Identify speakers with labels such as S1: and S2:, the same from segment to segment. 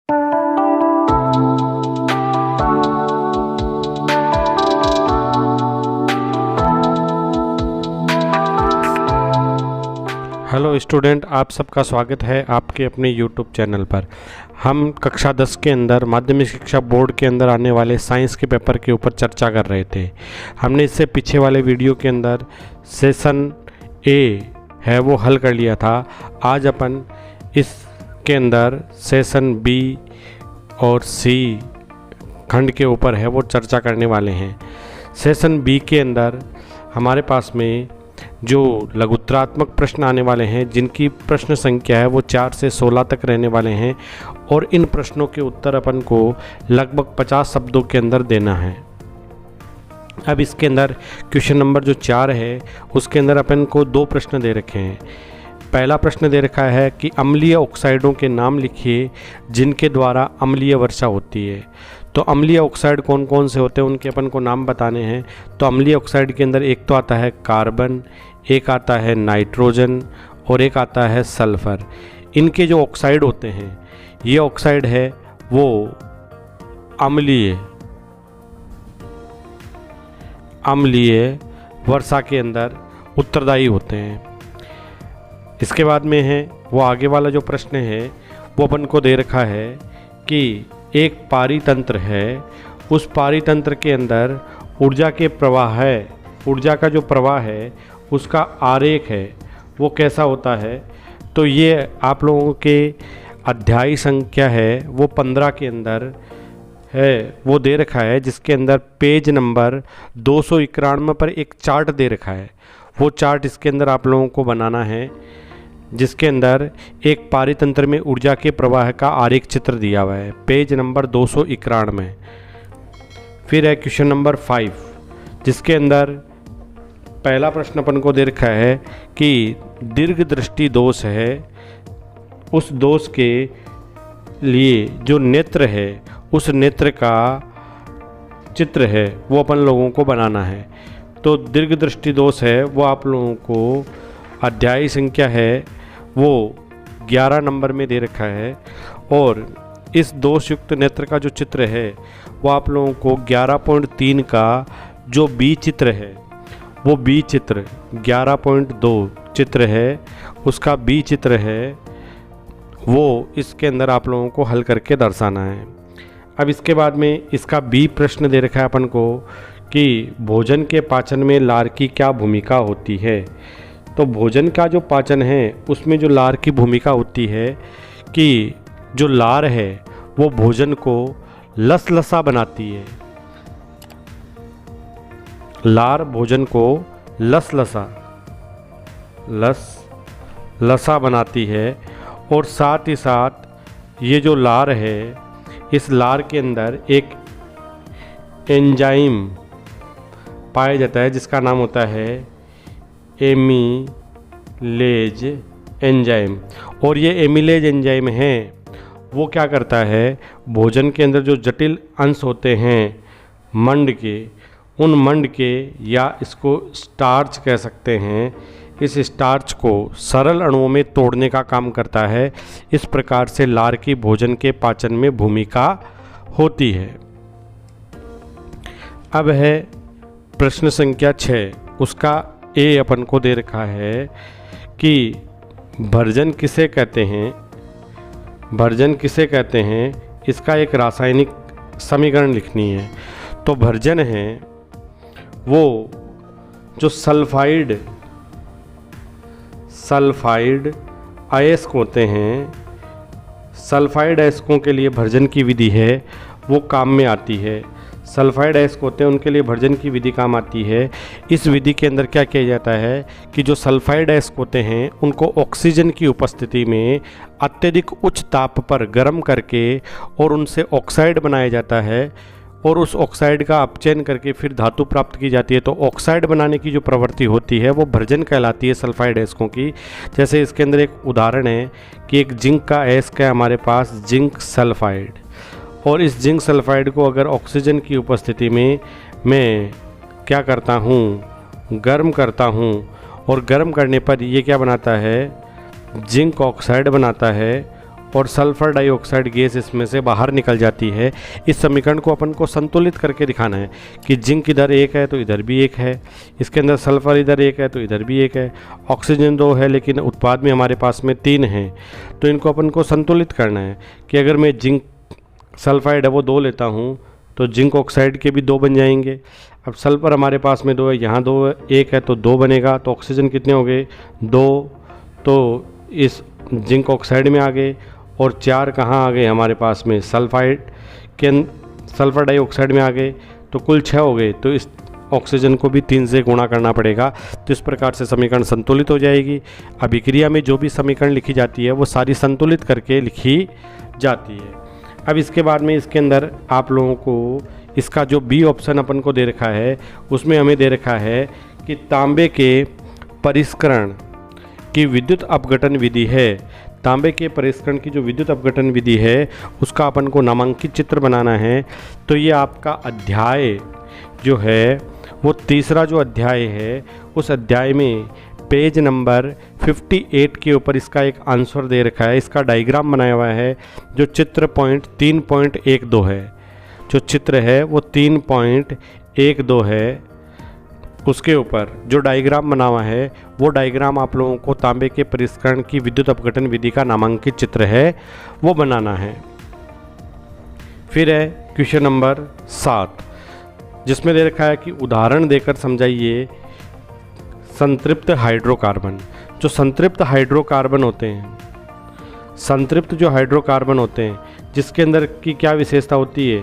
S1: Hello student, आप सबका स्वागत है आपके अपने यूट्यूब चैनल पर। हम कक्षा 10 के अंदर माध्यमिक शिक्षा बोर्ड के अंदर आने वाले साइंस के पेपर के ऊपर चर्चा कर रहे थे। हमने इससे पीछे वाले वीडियो के अंदर सेशन ए है वो हल कर लिया था। आज अपन इसके अंदर सेशन बी और सी खंड के ऊपर है वो चर्चा करने वाले हैं। सेशन बी के अंदर हमारे पास में जो लघुत्तरात्मक प्रश्न आने वाले हैं, जिनकी प्रश्न संख्या है वो 4 से 16 तक रहने वाले हैं और इन प्रश्नों के उत्तर अपन को लगभग 50 शब्दों के अंदर देना है। अब इसके अंदर क्वेश्चन नंबर जो 4 है उसके अंदर अपन को 2 प्रश्न दे रखे हैं। पहला प्रश्न दे रखा है कि अम्लीय ऑक्साइडों के नाम लिखिए जिनके द्वारा अम्लीय वर्षा होती है। तो अम्लीय ऑक्साइड कौन कौन से होते हैं उनके अपन को नाम बताने हैं। तो अम्लीय ऑक्साइड के अंदर एक तो आता है कार्बन, एक आता है नाइट्रोजन और एक आता है सल्फ़र। इनके जो ऑक्साइड होते हैं, ये ऑक्साइड है वो अम्लीय वर्षा के अंदर उत्तरदायी होते हैं। इसके बाद में है वो आगे वाला जो प्रश्न है वो अपन को दे रखा है कि एक पारितंत्र है, उस पारितंत्र के अंदर ऊर्जा के प्रवाह है, ऊर्जा का जो प्रवाह है उसका आरेख है वो कैसा होता है। तो ये आप लोगों के अध्याय संख्या है वो 15 के अंदर है वो दे रखा है, जिसके अंदर पेज नंबर 291 पर एक चार्ट दे रखा है। वो चार्ट इसके अंदर आप लोगों को बनाना है, जिसके अंदर एक पारितंत्र में ऊर्जा के प्रवाह का आरेख चित्र दिया हुआ है, पेज नंबर 291। फिर है क्वेश्चन नंबर 5, जिसके अंदर पहला प्रश्न अपन को दे रखा है कि दीर्घ दृष्टि दोष है, उस दोष के लिए जो नेत्र है उस नेत्र का चित्र है वो अपन लोगों को बनाना है। तो दीर्घ दृष्टि दोष है वो आप लोगों को अध्याय संख्या है वो 11 नंबर में दे रखा है और इस दोष युक्त नेत्र का जो चित्र है वो आप लोगों को 11.3 का जो बी चित्र है वो बी चित्र 11.2 चित्र है, उसका बी चित्र है वो इसके अंदर आप लोगों को हल करके दर्शाना है। अब इसके बाद में इसका बी प्रश्न दे रखा है अपन को कि भोजन के पाचन में लार की क्या भूमिका होती है। तो भोजन का जो पाचन है उसमें जो लार की भूमिका होती है कि जो लार है वो भोजन को लसलसा बनाती है। लार भोजन को लसलसा बनाती है और साथ ही साथ ये जो लार है इस लार के अंदर एक एंजाइम पाया जाता है जिसका नाम होता है एमिलेज एंजाइम। और ये एमिलेज एंजाइम है वो क्या करता है, भोजन के अंदर जो जटिल अंश होते हैं मंड के, उन मंड के या इसको स्टार्च कह सकते हैं, इस स्टार्च को सरल अणुओं में तोड़ने का काम करता है। इस प्रकार से लार की भोजन के पाचन में भूमिका होती है। अब है प्रश्न संख्या 6, उसका ए अपन को दे रखा है कि भर्जन किसे कहते हैं, भर्जन किसे कहते हैं, इसका एक रासायनिक समीकरण लिखनी है। तो भर्जन है वो जो सल्फाइड अयस्क होते हैं, सल्फाइड अयस्कों के लिए भर्जन की विधि है वो काम में आती है। सल्फाइड अयस्क होते हैं उनके लिए भर्जन की विधि काम आती है। इस विधि के अंदर क्या किया जाता है कि जो सल्फाइड अयस्क होते हैं उनको ऑक्सीजन की उपस्थिति में अत्यधिक उच्च ताप पर गर्म करके और उनसे ऑक्साइड बनाया जाता है और उस ऑक्साइड का अपचयन करके फिर धातु प्राप्त की जाती है। तो ऑक्साइड बनाने की जो प्रवृत्ति होती है वो भर्जन कहलाती है सल्फाइड अयस्कों की। जैसे इसके अंदर एक उदाहरण है कि एक जिंक का अयस्क है हमारे पास, जिंक सल्फाइड, और इस जिंक सल्फाइड को अगर ऑक्सीजन की उपस्थिति में मैं क्या करता हूँ, गर्म करता हूँ, और गर्म करने पर ये क्या बनाता है, जिंक ऑक्साइड बनाता है और सल्फर डाइऑक्साइड गैस इसमें से बाहर निकल जाती है। इस समीकरण को अपन को संतुलित करके दिखाना है कि जिंक इधर 1 है तो इधर भी 1 है, इसके अंदर सल्फर इधर 1 है तो इधर भी 1 है, ऑक्सीजन 2 है लेकिन उत्पाद में हमारे पास में 3 है। तो इनको अपन को संतुलित करना है कि अगर मैं जिंक सल्फाइड है वो 2 लेता हूँ तो जिंक ऑक्साइड के भी 2 बन जाएंगे। अब सल्फर हमारे पास में 2 है, यहाँ 2 है, 1 है तो 2 बनेगा, तो ऑक्सीजन कितने हो गए 2, तो इस जिंक ऑक्साइड में आ गए, और 4 कहाँ आ गए हमारे पास में सल्फाइड के सल्फर डाइऑक्साइड में आ गए, तो कुल 6 हो गए। तो इस ऑक्सीजन को भी 3 से गुणा करना पड़ेगा। तो इस प्रकार से समीकरण संतुलित हो जाएगी। अभिक्रिया में जो भी समीकरण लिखी जाती है वो सारी संतुलित करके लिखी जाती है। अब इसके बाद में इसके अंदर आप लोगों को इसका जो बी ऑप्शन अपन को दे रखा है उसमें हमें दे रखा है कि तांबे के परिष्करण की विद्युत अपघटन विधि है। तांबे के परिष्करण की जो विद्युत अपघटन विधि है उसका अपन को नामांकित चित्र बनाना है। तो ये आपका अध्याय जो है वो तीसरा जो अध्याय है उस अध्याय में पेज नंबर 58 के ऊपर इसका एक आंसर दे रखा है। इसका डायग्राम बनाया हुआ है जो चित्र 3.12 है। जो चित्र है वो 3.12 है। उसके ऊपर जो डायग्राम बना हुआ है वो डायग्राम आप लोगों को तांबे के परिष्करण की विद्युत अपघटन विधि का नामांकित चित्र है वो बनाना है। फिर है क्वेश्चन नंबर 7 जिसमें दे रखा है कि उदाहरण देकर समझाइए संतृप्त हाइड्रोकार्बन। जो संतृप्त हाइड्रोकार्बन होते हैं, संतृप्त जो हाइड्रोकार्बन होते हैं जिसके अंदर की क्या विशेषता होती है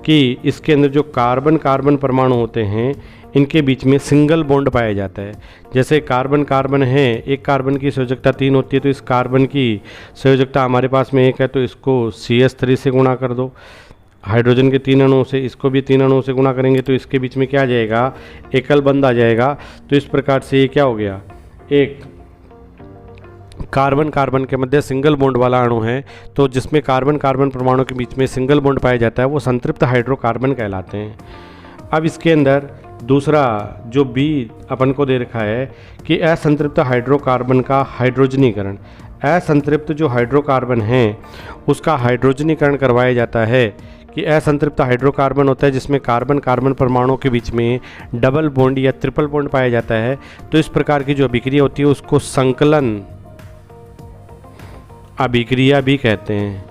S1: कि इसके अंदर जो कार्बन कार्बन परमाणु होते हैं इनके बीच में सिंगल बॉन्ड पाया जाता है। जैसे कार्बन कार्बन है, एक कार्बन की संयोजकता 3 होती है तो इस कार्बन की संयोजकता हमारे पास में 1 है तो इसको CH3 से गुणा कर दो। हाइड्रोजन के 3 अणुओं से इसको भी 3 अणुओं से गुणा करेंगे तो इसके बीच में क्या आ जाएगा, एकल बंध आ जाएगा। तो इस प्रकार से ये क्या हो गया, एक कार्बन कार्बन के मध्य सिंगल बॉन्ड वाला अणु है। तो जिसमें कार्बन कार्बन परमाणु के बीच में सिंगल बॉन्ड पाया जाता है वो संतृप्त हाइड्रोकार्बन कहलाते हैं। अब इसके अंदर दूसरा जो बी अपन को दे रखा है कि असंतृप्त हाइड्रोकार्बन का हाइड्रोजनीकरण। असंतृप्त जो हाइड्रोकार्बन है उसका हाइड्रोजनीकरण करवाया जाता है कि असंतृप्त हाइड्रोकार्बन होता है जिसमें कार्बन कार्बन परमाणुओं के बीच में डबल बॉन्ड या ट्रिपल बॉन्ड पाया जाता है। तो इस प्रकार की जो अभिक्रिया होती है उसको संकलन अभिक्रिया भी कहते हैं,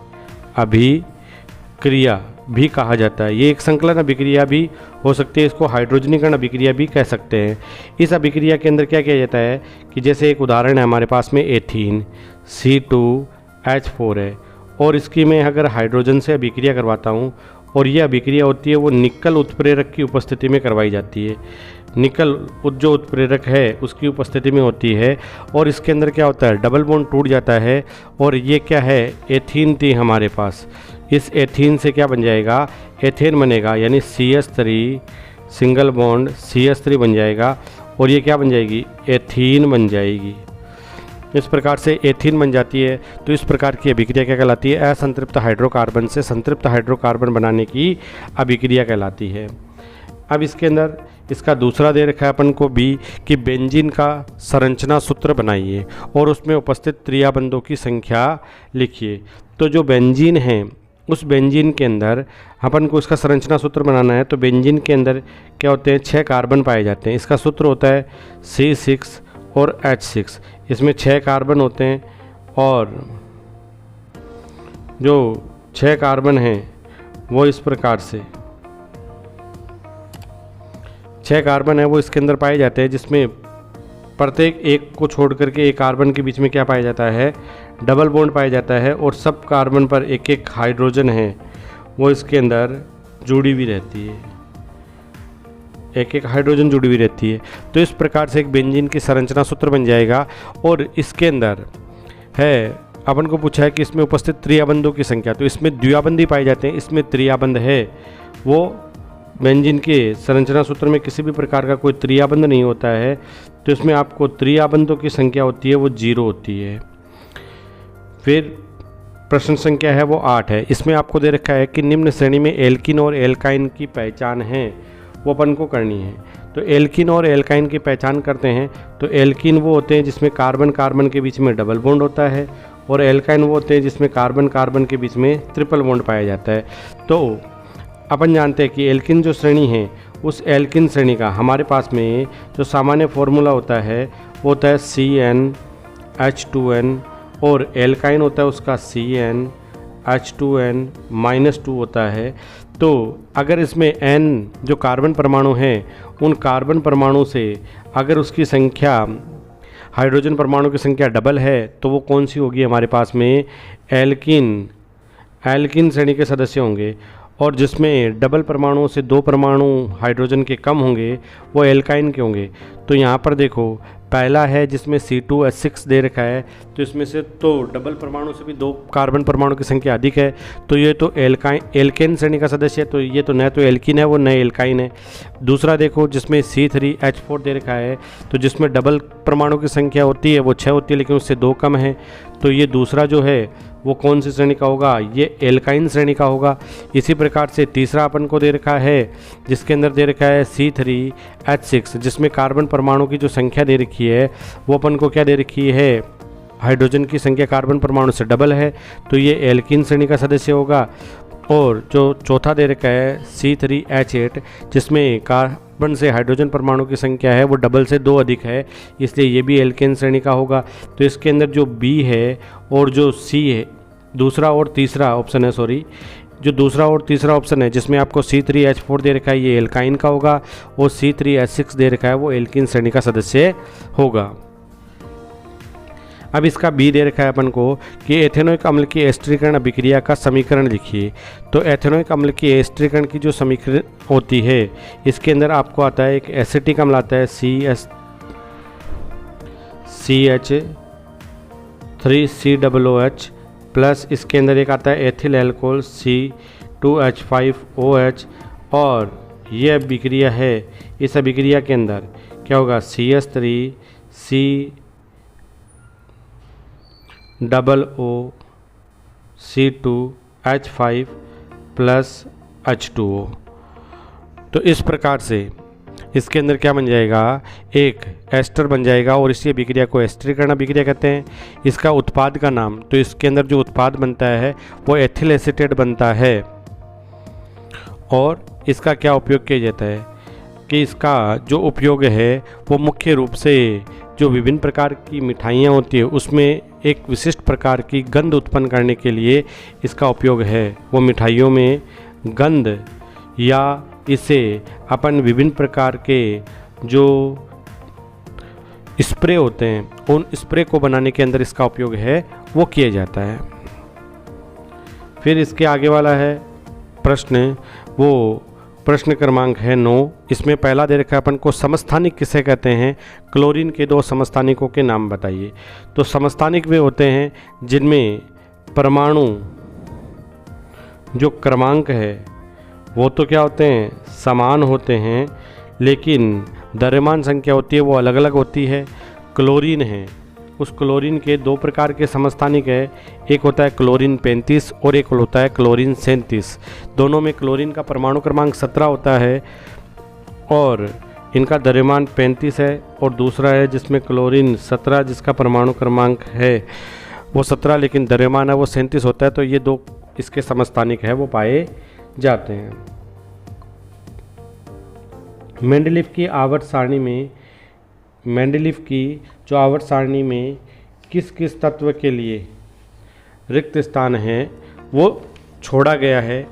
S1: अभिक्रिया भी कहा जाता है। ये एक संकलन अभिक्रिया भी हो सकती है, इसको हाइड्रोजनीकरण अभिक्रिया भी कह सकते हैं। इस अभिक्रिया के अंदर क्या किया जाता है कि जैसे एक उदाहरण है हमारे पास में एथीन C2H4 है और इसकी मैं अगर हाइड्रोजन से अभिक्रिया करवाता हूँ और ये अभिक्रिया होती है वो निकल उत्प्रेरक की उपस्थिति में करवाई जाती है। निकल जो उत्प्रेरक है उसकी उपस्थिति में होती है और इसके अंदर क्या होता है, डबल बॉन्ड टूट जाता है और ये क्या है, एथीन थी हमारे पास। इस एथीन से क्या बन जाएगा, एथेन बनेगा, यानी CH3 सिंगल बॉन्ड CH3 बन जाएगा और ये क्या बन जाएगी, एथीन बन जाएगी। इस प्रकार से एथीन बन जाती है। तो इस प्रकार की अभिक्रिया क्या कहलाती है, असंतृप्त हाइड्रोकार्बन से संतृप्त हाइड्रोकार्बन बनाने की अभिक्रिया कहलाती है। अब इसके अंदर इसका दूसरा दे रखा है अपन को बी कि बेंजीन का संरचना सूत्र बनाइए और उसमें उपस्थित त्रियाबंधों की संख्या लिखिए। तो जो बेंजीन है उस बेंजीन के अंदर अपन को इसका संरचना सूत्र बनाना है। तो बेंजीन के अंदर क्या होते हैं, 6 कार्बन पाए जाते हैं। इसका सूत्र होता है C6 और H6। इसमें 6 कार्बन होते हैं और जो 6 कार्बन हैं वो इस प्रकार से 6 कार्बन है वो इसके अंदर पाए जाते हैं, जिसमें प्रत्येक एक को छोड़ करके एक कार्बन के बीच में क्या पाया जाता है, डबल बॉन्ड पाया जाता है और सब कार्बन पर एक एक हाइड्रोजन है वो इसके अंदर जुड़ी हुई रहती है, एक एक हाइड्रोजन जुड़ी हुई रहती है। तो इस प्रकार से एक बेंजीन की संरचना सूत्र बन जाएगा। और इसके अंदर है अपन को पूछा है कि इसमें उपस्थित त्रियाबंधों की संख्या, तो इसमें द्वियाबंध ही पाए जाते हैं, इसमें त्रियाबंध है। वो बेंजीन के संरचना सूत्र में किसी भी प्रकार का कोई त्रियाबंध नहीं होता है, तो इसमें आपको त्रियाबंधों की संख्या होती है वो 0 होती है। फिर प्रश्न संख्या है वो 8 है। इसमें आपको दे रखा है कि निम्न श्रेणी में एल्किन और एल्काइन की पहचान है वो अपन को करनी है। तो एल्किन और एल्काइन की पहचान करते हैं। तो एल्किन वो होते हैं जिसमें कार्बन कार्बन के बीच में डबल बॉन्ड होता है और एल्काइन वो होते हैं जिसमें कार्बन कार्बन के बीच में ट्रिपल बॉन्ड पाया जाता है। तो अपन जानते हैं कि एल्किन जो श्रेणी है, उस एल्किन श्रेणी का हमारे पास में जो सामान्य फॉर्मूला होता है वो होता है CnH2n, और एल्काइन होता है उसका CnH2n-2 होता है। तो अगर इसमें n जो कार्बन परमाणु हैं, उन कार्बन परमाणु से अगर उसकी संख्या, हाइड्रोजन परमाणु की संख्या डबल है, तो वो कौन सी होगी हमारे पास में? एल्किन श्रेणी के सदस्य होंगे। और जिसमें डबल परमाणुओं से 2 परमाणु हाइड्रोजन के कम होंगे वो एल्काइन के होंगे। तो यहाँ पर देखो, पहला है जिसमें C2H6 दे रखा है, तो इसमें से तो डबल परमाणु से भी 2 कार्बन परमाणु की संख्या अधिक है, तो ये तो एल्केन श्रेणी का सदस्य है, तो ये तो न तो एल्किन है वो न एल्काइन है। दूसरा देखो जिसमें C3H4 दे रखा है, तो जिसमें डबल परमाणु की संख्या होती है वो 6 होती है, लेकिन उससे 2 कम है, तो ये दूसरा जो है वो कौन सी श्रेणी का होगा? ये एल्काइन श्रेणी का होगा। इसी प्रकार से तीसरा अपन को दे रखा है जिसके अंदर दे रखा है C3H6, जिसमें कार्बन परमाणु की जो संख्या दे रखी है वो अपन को क्या दे रखी है? हाइड्रोजन की संख्या कार्बन परमाणु से डबल है, तो ये एल्किन श्रेणी का सदस्य होगा। और जो चौथा दे रखा है C3H8, जिसमें कार्बन से हाइड्रोजन परमाणु की संख्या है वो डबल से 2 अधिक है, इसलिए ये भी एल्केन श्रेणी का होगा। तो इसके अंदर जो B है और जो C है, दूसरा और तीसरा ऑप्शन है, जो दूसरा और तीसरा ऑप्शन है जिसमें आपको C3H4 दे रखा है ये एल्काइन का होगा, और C3H6 दे रखा है वो एल्किन श्रेणी का सदस्य होगा। अब इसका बी दे रखा है अपन को कि एथेनोइक अम्ल की एस्टरीकरण अभिक्रिया का समीकरण लिखिए। तो एथेनोइक अम्ल की एस्टरीकरण की जो समीकरण होती है, इसके अंदर आपको आता है एक एसिटिक अम्ल आता है CH3COOH प्लस इसके अंदर एक आता है एथिल एल्कोहल C2H5OH, और ये अभिक्रिया है, इस अभिक्रिया के अंदर क्या होगा? CH3COOC2H5 plus H2O। तो इस प्रकार से इसके अंदर क्या बन जाएगा? एक एस्टर बन जाएगा, और इसी अभिक्रिया को एस्टरीकरण अभिक्रिया कहते हैं। इसका उत्पाद का नाम, तो इसके अंदर जो उत्पाद बनता है वो एथिल एसीटेट बनता है। और इसका क्या उपयोग किया जाता है कि इसका जो उपयोग है वो मुख्य रूप से जो विभिन्न प्रकार की मिठाइयाँ होती है उसमें एक विशिष्ट प्रकार की गंध उत्पन्न करने के लिए इसका उपयोग है। वो मिठाइयों में गंध, या इसे अपन विभिन्न प्रकार के जो स्प्रे होते हैं उन स्प्रे को बनाने के अंदर इसका उपयोग है वो किया जाता है। फिर इसके आगे वाला है प्रश्न, वो प्रश्न क्रमांक है 9। इसमें पहला दे रखा है अपन को समस्थानिक किसे कहते हैं? क्लोरीन के 2 समस्थानिकों के नाम बताइए। तो समस्थानिक वे होते हैं जिनमें परमाणु जो क्रमांक है वो तो क्या होते हैं? समान होते हैं, लेकिन द्रव्यमान संख्या होती है वो अलग अलग होती है। क्लोरीन है, उस क्लोरीन के 2 प्रकार के समस्थानिक है, एक होता है क्लोरीन 35 और एक होता है क्लोरीन 37। दोनों में क्लोरीन का परमाणु क्रमांक 17 होता है और इनका द्रव्यमान 35 है, और दूसरा है जिसमें क्लोरीन 17 जिसका परमाणु क्रमांक है वो 17 लेकिन द्रव्यमान है वो 37 होता है। तो ये 2 इसके समस्थानिक है वो पाए जाते हैं। मेंडलीफ की आवर्त सारणी में, मेंडलीफ की जो आवर्त सारणी में किस किस तत्व के लिए रिक्त स्थान है वो छोड़ा गया है,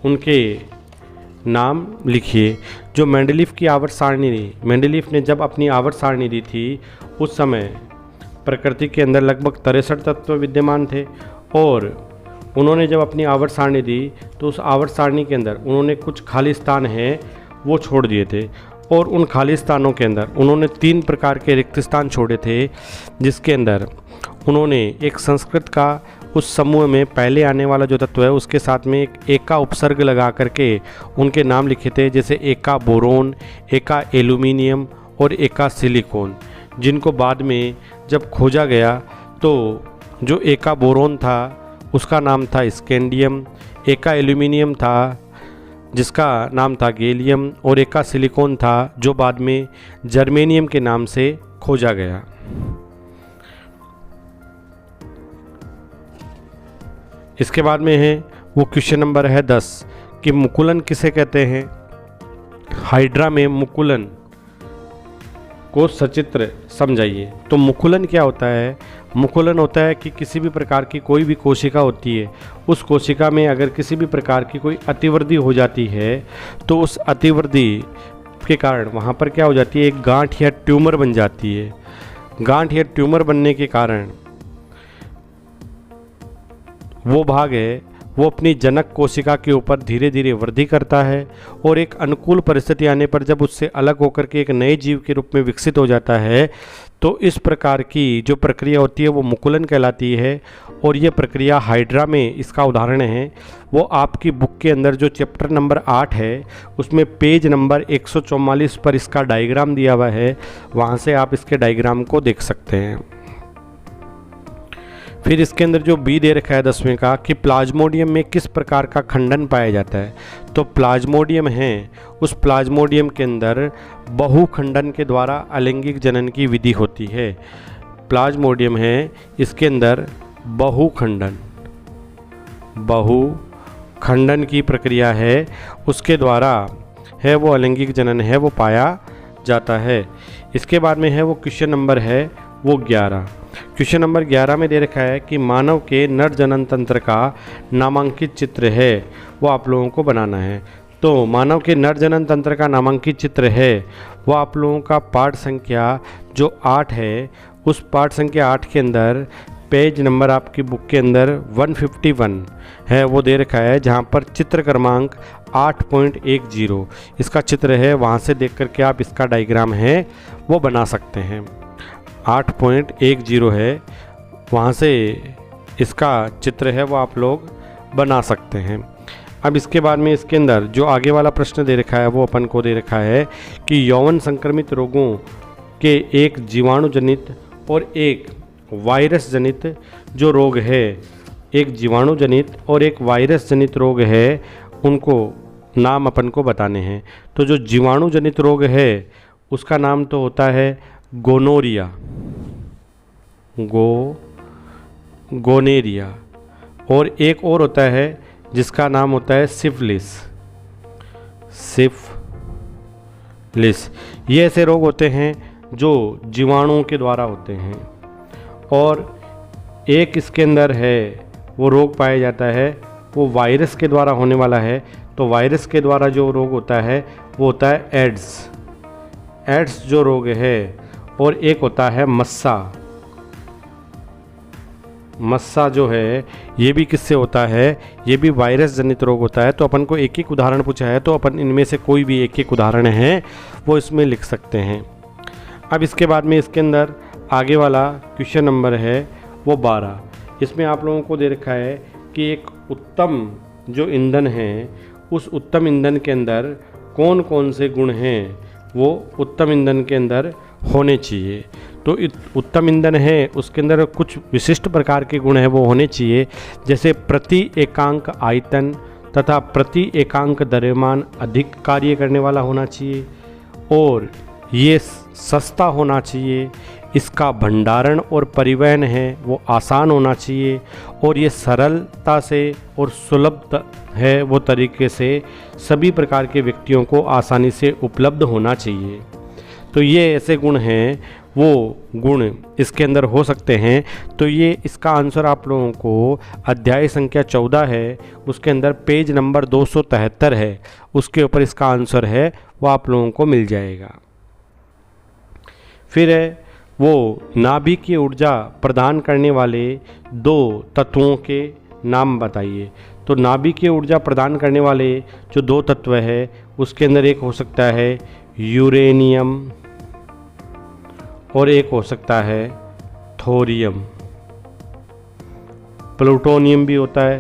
S1: उनके नाम लिखिए। जो मेंडलीफ की आवर्त सारणी थी, मेंडलीफ ने जब अपनी आवर्त सारणी दी थी उस समय प्रकृति के अंदर लगभग 63 तत्व विद्यमान थे, और उन्होंने जब अपनी आवर्त सारणी दी तो उस आवर्त सारणी के अंदर उन्होंने कुछ खाली स्थान हैं वो छोड़ दिए थे, और उन खाली स्थानों के अंदर उन्होंने 3 प्रकार के रिक्त स्थान छोड़े थे, जिसके अंदर उन्होंने एक संस्कृत का उस समूह में पहले आने वाला जो तत्व है उसके साथ में एक एका उपसर्ग लगा करके उनके नाम लिखे थे, जैसे एका बोरोन, एका एल्यूमिनियम और एका सिलिकॉन, जिनको बाद में जब खोजा गया तो जो एका बोरोन था उसका नाम था स्कैंडियम, एका एल्यूमिनियम था जिसका नाम था गैलियम, और एका सिलिकॉन था जो बाद में जर्मेनियम के नाम से खोजा गया। इसके बाद में है वो क्वेश्चन नंबर है 10 कि मुकुलन किसे कहते हैं। हाइड्रा में मुकुलन को सचित्र समझाइए। तो मुकुलन क्या होता है? मुकुलन होता है कि किसी भी प्रकार की कोई भी कोशिका होती है, उस कोशिका में अगर किसी भी प्रकार की कोई अतिवृद्धि हो जाती है तो उस अतिवृद्धि के कारण वहाँ पर क्या हो जाती है, एक गांठ या ट्यूमर बन जाती है। गांठ या ट्यूमर बनने के कारण वो भाग है वो अपनी जनक कोशिका के ऊपर धीरे धीरे वृद्धि करता है और एक अनुकूल परिस्थिति आने पर जब उससे अलग होकर के एक नए जीव के रूप में विकसित हो जाता है तो इस प्रकार की जो प्रक्रिया होती है वो मुकुलन कहलाती है। और ये प्रक्रिया हाइड्रा में इसका उदाहरण है। वो आपकी बुक के अंदर जो चैप्टर नंबर 8 है उसमें पेज नंबर 144 पर इसका डायग्राम दिया हुआ है, वहाँ से आप इसके डायग्राम को देख सकते हैं। फिर इसके अंदर जो बी दे रखा है 10वें का कि प्लाज्मोडियम में किस प्रकार का खंडन पाया जाता है। तो प्लाज्मोडियम है, उस प्लाज्मोडियम के अंदर बहुखंडन के द्वारा अलैंगिक जनन की विधि होती है। प्लाज्मोडियम है, इसके अंदर बहुखंडन की प्रक्रिया है, उसके द्वारा है वो अलैंगिक जनन है वो पाया जाता है। इसके बाद में है वो क्वेश्चन नंबर है वो 11। क्वेश्चन नंबर 11 में दे रखा है कि मानव के नर जनन तंत्र का नामांकित चित्र है, वो आप लोगों को बनाना है। तो मानव के नर जनन तंत्र का नामांकित चित्र है वो आप लोगों का पाठ संख्या जो 8 है, उस पाठ संख्या 8 के अंदर पेज नंबर आपकी बुक के अंदर 151 है वो दे रखा है, जहाँ पर चित्र क्रमांक 8.10 इसका चित्र है। वहाँ से देख करके आप इसका डायग्राम है वो बना सकते हैं। 8.10 है, वहाँ से इसका चित्र है वो आप लोग बना सकते हैं। अब इसके बाद में इसके अंदर जो आगे वाला प्रश्न दे रखा है वो अपन को दे रखा है कि यौन संक्रमित रोगों के एक जीवाणु जनित और एक वायरस जनित जो रोग है, एक जीवाणु जनित और एक वायरस जनित रोग है, उनको नाम अपन को बताने हैं। तो जो जीवाणु जनित रोग है उसका नाम तो होता है गोनोरिया, गोनेरिया, और एक और होता है जिसका नाम होता है सिफिलिस। ये ऐसे रोग होते हैं जो जीवाणुओं के द्वारा होते हैं। और एक इसके अंदर है वो रोग पाया जाता है वो वायरस के द्वारा होने वाला है। तो वायरस के द्वारा जो रोग होता है वो होता है एड्स जो रोग है। और एक होता है मस्सा जो है ये भी किससे होता है, ये भी वायरस जनित रोग होता है। तो अपन को एक एक उदाहरण पूछा है तो अपन इनमें से कोई भी एक एक उदाहरण है वो इसमें लिख सकते हैं। अब इसके बाद में इसके अंदर आगे वाला क्वेश्चन नंबर है वो 12। इसमें आप लोगों को दे रखा है कि एक उत्तम जो ईंधन है उस उत्तम ईंधन के अंदर कौन कौन से गुण हैं वो उत्तम ईंधन के अंदर होने चाहिए। तो उत्तम ईंधन है उसके अंदर कुछ विशिष्ट प्रकार के गुण हैं वो होने चाहिए, जैसे प्रति एकांक आयतन तथा प्रति एकांक द्रव्यमान अधिक कार्य करने वाला होना चाहिए, और ये सस्ता होना चाहिए, इसका भंडारण और परिवहन है वो आसान होना चाहिए, और ये सरलता से और सुलभ है वो तरीके से सभी प्रकार के व्यक्तियों को आसानी से उपलब्ध होना चाहिए। तो ये ऐसे गुण हैं वो गुण इसके अंदर हो सकते हैं। तो ये इसका आंसर आप लोगों को अध्याय संख्या 14 है उसके अंदर पेज नंबर 273 है, उसके ऊपर इसका आंसर है वो आप लोगों को मिल जाएगा। फिर है वो नाभिकीय ऊर्जा प्रदान करने वाले 2 तत्वों के नाम बताइए। तो नाभिकीय ऊर्जा प्रदान करने वाले जो 2 तत्व है उसके अंदर एक हो सकता है यूरेनियम और एक हो सकता है थोरियम। प्लूटोनियम भी होता है।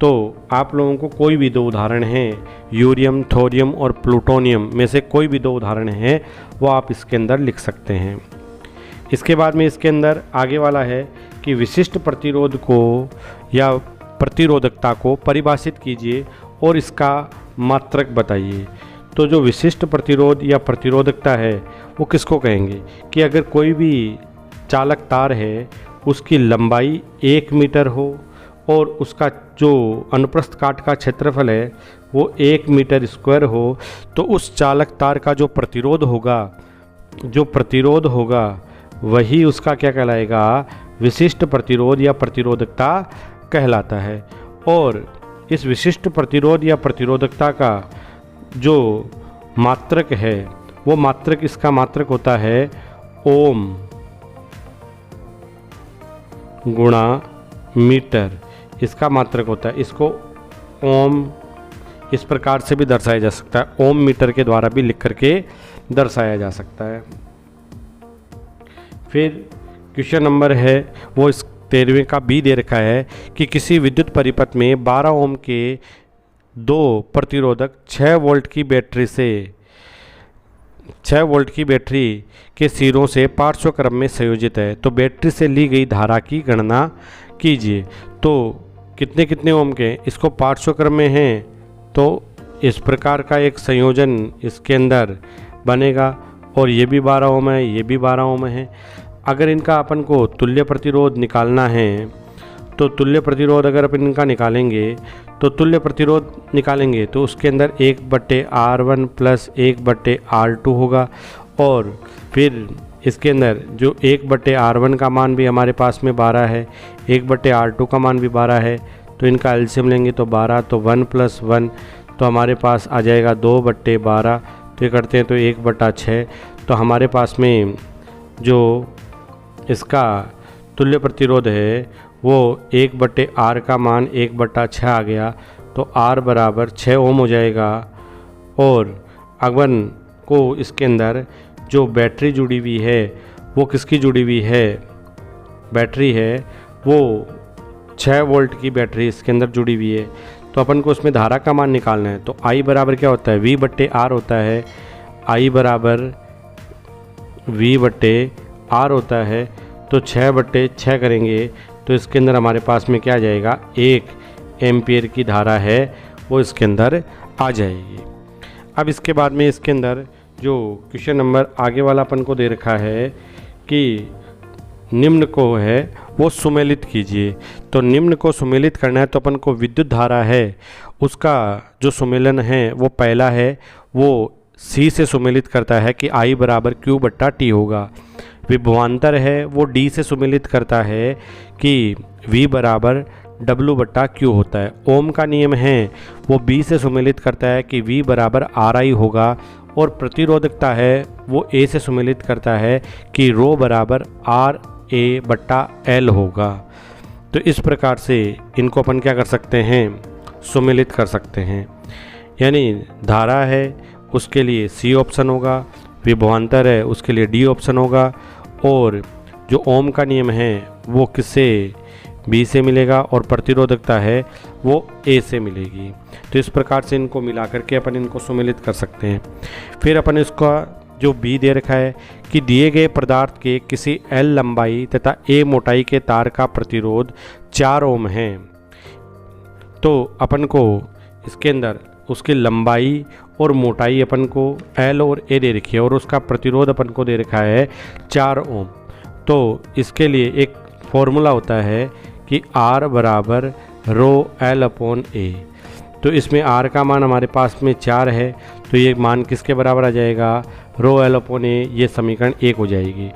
S1: तो आप लोगों को कोई भी 2 उदाहरण हैं, यूरियम, थोरियम और प्लूटोनियम में से कोई भी 2 उदाहरण हैं वो आप इसके अंदर लिख सकते हैं। इसके बाद में इसके अंदर आगे वाला है कि विशिष्ट प्रतिरोध को या प्रतिरोधकता को परिभाषित कीजिए और इसका मात्रक बताइए। तो जो विशिष्ट प्रतिरोध या प्रतिरोधकता है वो किसको कहेंगे कि अगर कोई भी चालक तार है उसकी लंबाई 1 मीटर हो और उसका जो अनुप्रस्थ काट का क्षेत्रफल है वो 1 मीटर स्क्वायर हो तो उस चालक तार का जो प्रतिरोध होगा वही उसका क्या कहलाएगा, विशिष्ट प्रतिरोध या प्रतिरोधकता कहलाता है। और इस विशिष्ट प्रतिरोध या प्रतिरोधकता का जो मात्रक है वो मात्रक, इसका मात्रक होता है ओम गुणा मीटर, इसका मात्रक होता है। इसको ओम इस प्रकार से भी दर्शाया जा सकता है, ओम मीटर के द्वारा भी लिख करके दर्शाया जा सकता है। फिर क्वेश्चन नंबर है वो इस 13वें का बी दे रखा है कि किसी विद्युत परिपथ में 12 ओम के 2 प्रतिरोधक 6 वोल्ट की बैटरी के सिरों से पार्श्व क्रम में संयोजित है, तो बैटरी से ली गई धारा की गणना कीजिए। तो कितने कितने ओम के, इसको पार्श्व क्रम में हैं तो इस प्रकार का एक संयोजन इसके अंदर बनेगा, और ये भी 12 ओम है, ये भी 12 ओम है। अगर इनका अपन को तुल्य प्रतिरोध निकालना है तो तुल्य प्रतिरोध अगर अपन इनका निकालेंगे तो उसके अंदर 1/R1 प्लस 1/R2 होगा, और फिर इसके अंदर जो 1/R1 का मान भी हमारे पास में 12 है, 1/R2 का मान भी 12 है, तो इनका एलसीएम लेंगे तो 12, तो 1 + 1 तो हमारे पास आ जाएगा 2/12, तो ये करते हैं तो 1/6, तो हमारे पास में जो इसका तुल्य प्रतिरोध है वो 1/R का मान 1/6 आ गया, तो R बराबर 6 ओम हो जाएगा। और अपन को इसके अंदर जो बैटरी जुड़ी हुई है वो किसकी जुड़ी हुई है, बैटरी है वो 6 वोल्ट की बैटरी इसके अंदर जुड़ी हुई है, तो अपन को उसमें धारा का मान निकालना है। तो I बराबर क्या होता है, V/R होता है, I बराबर V/R होता है, तो 6/6 करेंगे तो इसके अंदर हमारे पास में क्या आ जाएगा, 1 एम्पियर की धारा है वो इसके अंदर आ जाएगी। अब इसके बाद में इसके अंदर जो क्वेश्चन नंबर आगे वाला अपन को दे रखा है कि निम्न को है वो सुमेलित कीजिए। तो निम्न को सुमेलित करना है तो अपन को विद्युत धारा है उसका जो सुमेलन है वो पहला है वो C से सुमेलित करता है कि I बराबर Q/T होगा। विभवांतर है वो D से सुमेलित करता है कि V बराबर W/Q होता है। ओम का नियम है वो B से सुमेलित करता है कि V बराबर RI होगा, और प्रतिरोधकता है वो A से सुमेलित करता है कि ρ बराबर RA/L होगा। तो इस प्रकार से इनको अपन क्या कर सकते हैं, सुमेलित कर सकते हैं। यानी धारा है उसके लिए C ऑप्शन होगा, विभवांतर है उसके लिए D ऑप्शन होगा, और जो ओम का नियम है वो किससे, B से मिलेगा, और प्रतिरोधकता है वो A से मिलेगी। तो इस प्रकार से इनको मिला करके अपन इनको सुमेलित कर सकते हैं। फिर अपन इसका जो B दे रखा है कि दिए गए पदार्थ के किसी L लंबाई तथा A मोटाई के तार का प्रतिरोध 4 ओम है, तो अपन को इसके अंदर उसकी लंबाई और मोटाई अपन को L और A दे रखी है, और उसका प्रतिरोध अपन को दे रखा है 4 ओम। तो इसके लिए एक फॉर्मूला होता है कि R बराबर ρL/A। तो इसमें R का मान हमारे पास में 4 है, तो ये मान किसके बराबर आ जाएगा, ρL/A, ये समीकरण 1 हो जाएगी।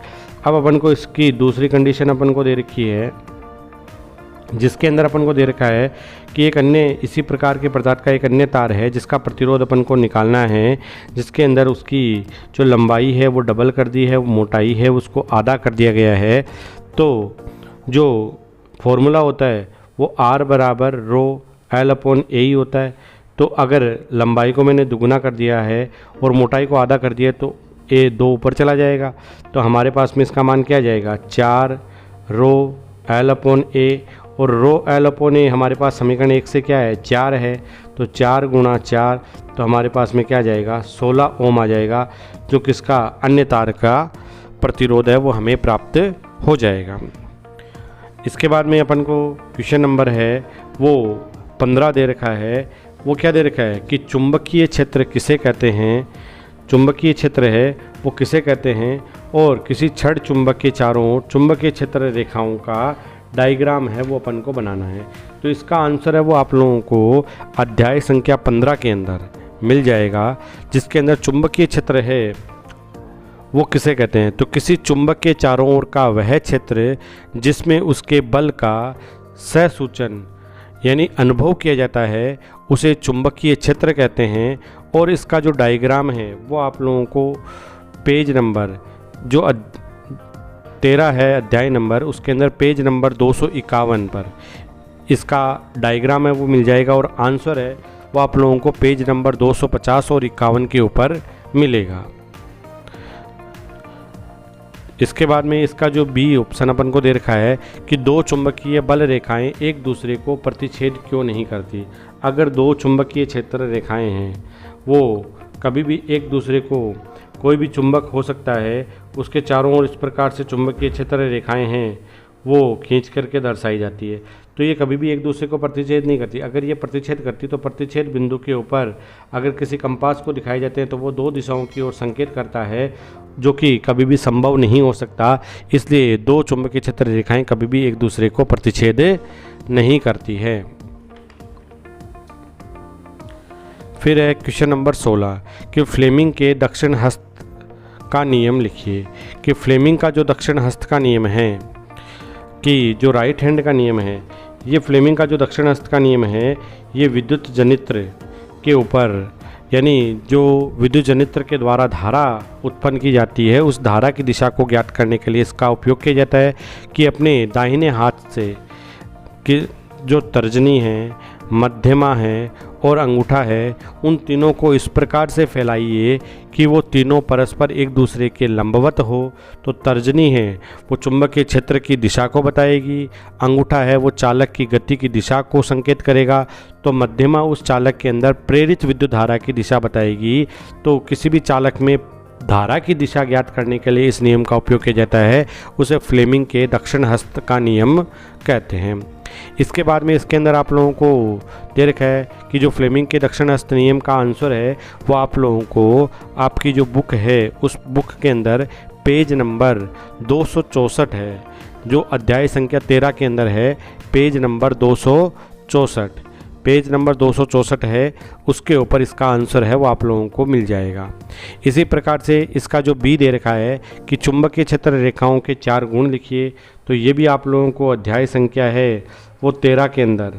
S1: अब अपन को इसकी दूसरी कंडीशन अपन को दे रखी है जिसके अंदर अपन को दे रखा है कि एक अन्य इसी प्रकार के पदार्थ का एक अन्य तार है जिसका प्रतिरोध अपन को निकालना है, जिसके अंदर उसकी जो लंबाई है वो डबल कर दी है, वो मोटाई है उसको आधा कर दिया गया है। तो जो फॉर्मूला होता है वो R बराबर ρL/A ही होता है। तो अगर लंबाई को मैंने दुगुना कर दिया है और मोटाई को आधा कर दिया तो A 2 ऊपर चला जाएगा, तो हमारे पास में इसका मान क्या आ जाएगा, 4 ρL/A, और ρL/A हमारे पास समीकरण 1 से क्या है, 4 है, तो 4 × 4 तो हमारे पास में क्या आ जाएगा, 16 ओम आ जाएगा, जो किसका, अन्य तार का प्रतिरोध है वो हमें प्राप्त हो जाएगा। इसके बाद में अपन को क्वेश्चन नंबर है वो 15 दे रखा है। वो क्या दे रखा है कि चुंबकीय क्षेत्र किसे कहते हैं, चुंबकीय क्षेत्र है वो किसे कहते हैं, और किसी छड़ चुंबक के चारों ओर चुंबकीय क्षेत्र रेखाओं का डायग्राम है वो अपन को बनाना है। तो इसका आंसर है वो आप लोगों को अध्याय संख्या 15 के अंदर मिल जाएगा, जिसके अंदर चुंबकीय क्षेत्र है वो किसे कहते हैं। तो किसी चुंबक के चारों ओर का वह क्षेत्र जिसमें उसके बल का सहसूचन यानी अनुभव किया जाता है उसे चुंबकीय क्षेत्र कहते हैं। और इसका जो डायग्राम है वो आप लोगों को पेज नंबर जो 13 है अध्याय नंबर, उसके अंदर पेज नंबर 251 पर इसका डायग्राम है वो मिल जाएगा। और आंसर है वो आप लोगों को पेज नंबर 250 और 51 के ऊपर मिलेगा। इसके बाद में इसका जो बी ऑप्शन अपन को दे रखा है कि दो चुंबकीय बल रेखाएं एक दूसरे को प्रतिच्छेद क्यों नहीं करती। अगर दो चुंबकीय क्षेत्र रेखाएं हैं वो कभी भी एक दूसरे को, कोई भी चुंबक हो सकता है उसके चारों ओर इस प्रकार से चुंबकीय क्षेत्र रेखाएं हैं वो खींच करके दर्शाई जाती है, तो ये कभी भी एक दूसरे को प्रतिच्छेद नहीं करती। अगर ये प्रतिच्छेद करती तो प्रतिच्छेद बिंदु के ऊपर अगर किसी कंपास को दिखाए जाते हैं तो वो दो दिशाओं की ओर संकेत करता है, जो कि कभी भी संभव नहीं हो सकता। इसलिए दो चुंबकीय क्षेत्र रेखाएं कभी भी एक दूसरे को प्रतिच्छेद नहीं करती है। फिर है क्वेश्चन नंबर 16 कि फ्लेमिंग के दक्षिण हस्त का नियम लिखिए। कि फ्लेमिंग का जो दक्षिण हस्त का नियम है, कि जो राइट हैंड का नियम है, ये फ्लेमिंग का जो दक्षिण हस्त का नियम है ये विद्युत जनित्र के ऊपर, यानी जो विद्युत जनित्र के द्वारा धारा उत्पन्न की जाती है उस धारा की दिशा को ज्ञात करने के लिए इसका उपयोग किया जाता है। कि अपने दाहिने हाथ से कि जो तर्जनी है, मध्यमा है और अंगूठा है, उन तीनों को इस प्रकार से फैलाइए कि वो तीनों परस्पर एक दूसरे के लंबवत हो। तो तर्जनी है वो चुंबकीय क्षेत्र की दिशा को बताएगी, अंगूठा है वो चालक की गति की दिशा को संकेत करेगा, तो मध्यमा उस चालक के अंदर प्रेरित विद्युत धारा की दिशा बताएगी। तो किसी भी चालक में धारा की दिशा ज्ञात करने के लिए इस नियम का उपयोग किया जाता है, उसे फ्लेमिंग के दक्षिण हस्त का नियम कहते हैं। इसके बाद में इसके अंदर आप लोगों को दे रखा है कि जो फ्लेमिंग के दक्षिण हस्त नियम का आंसर है वो आप लोगों को आपकी जो बुक है उस बुक के अंदर पेज नंबर 264 है, जो अध्याय संख्या 13 के अंदर है, पेज नंबर 264, पेज नंबर 264 है, उसके ऊपर इसका आंसर है वो आप लोगों को मिल जाएगा। इसी प्रकार से इसका जो बी दे रखा है कि चुंबकीय क्षेत्र रेखाओं के 4 गुण लिखिए, तो ये भी आप लोगों को अध्याय संख्या है वो 13 के अंदर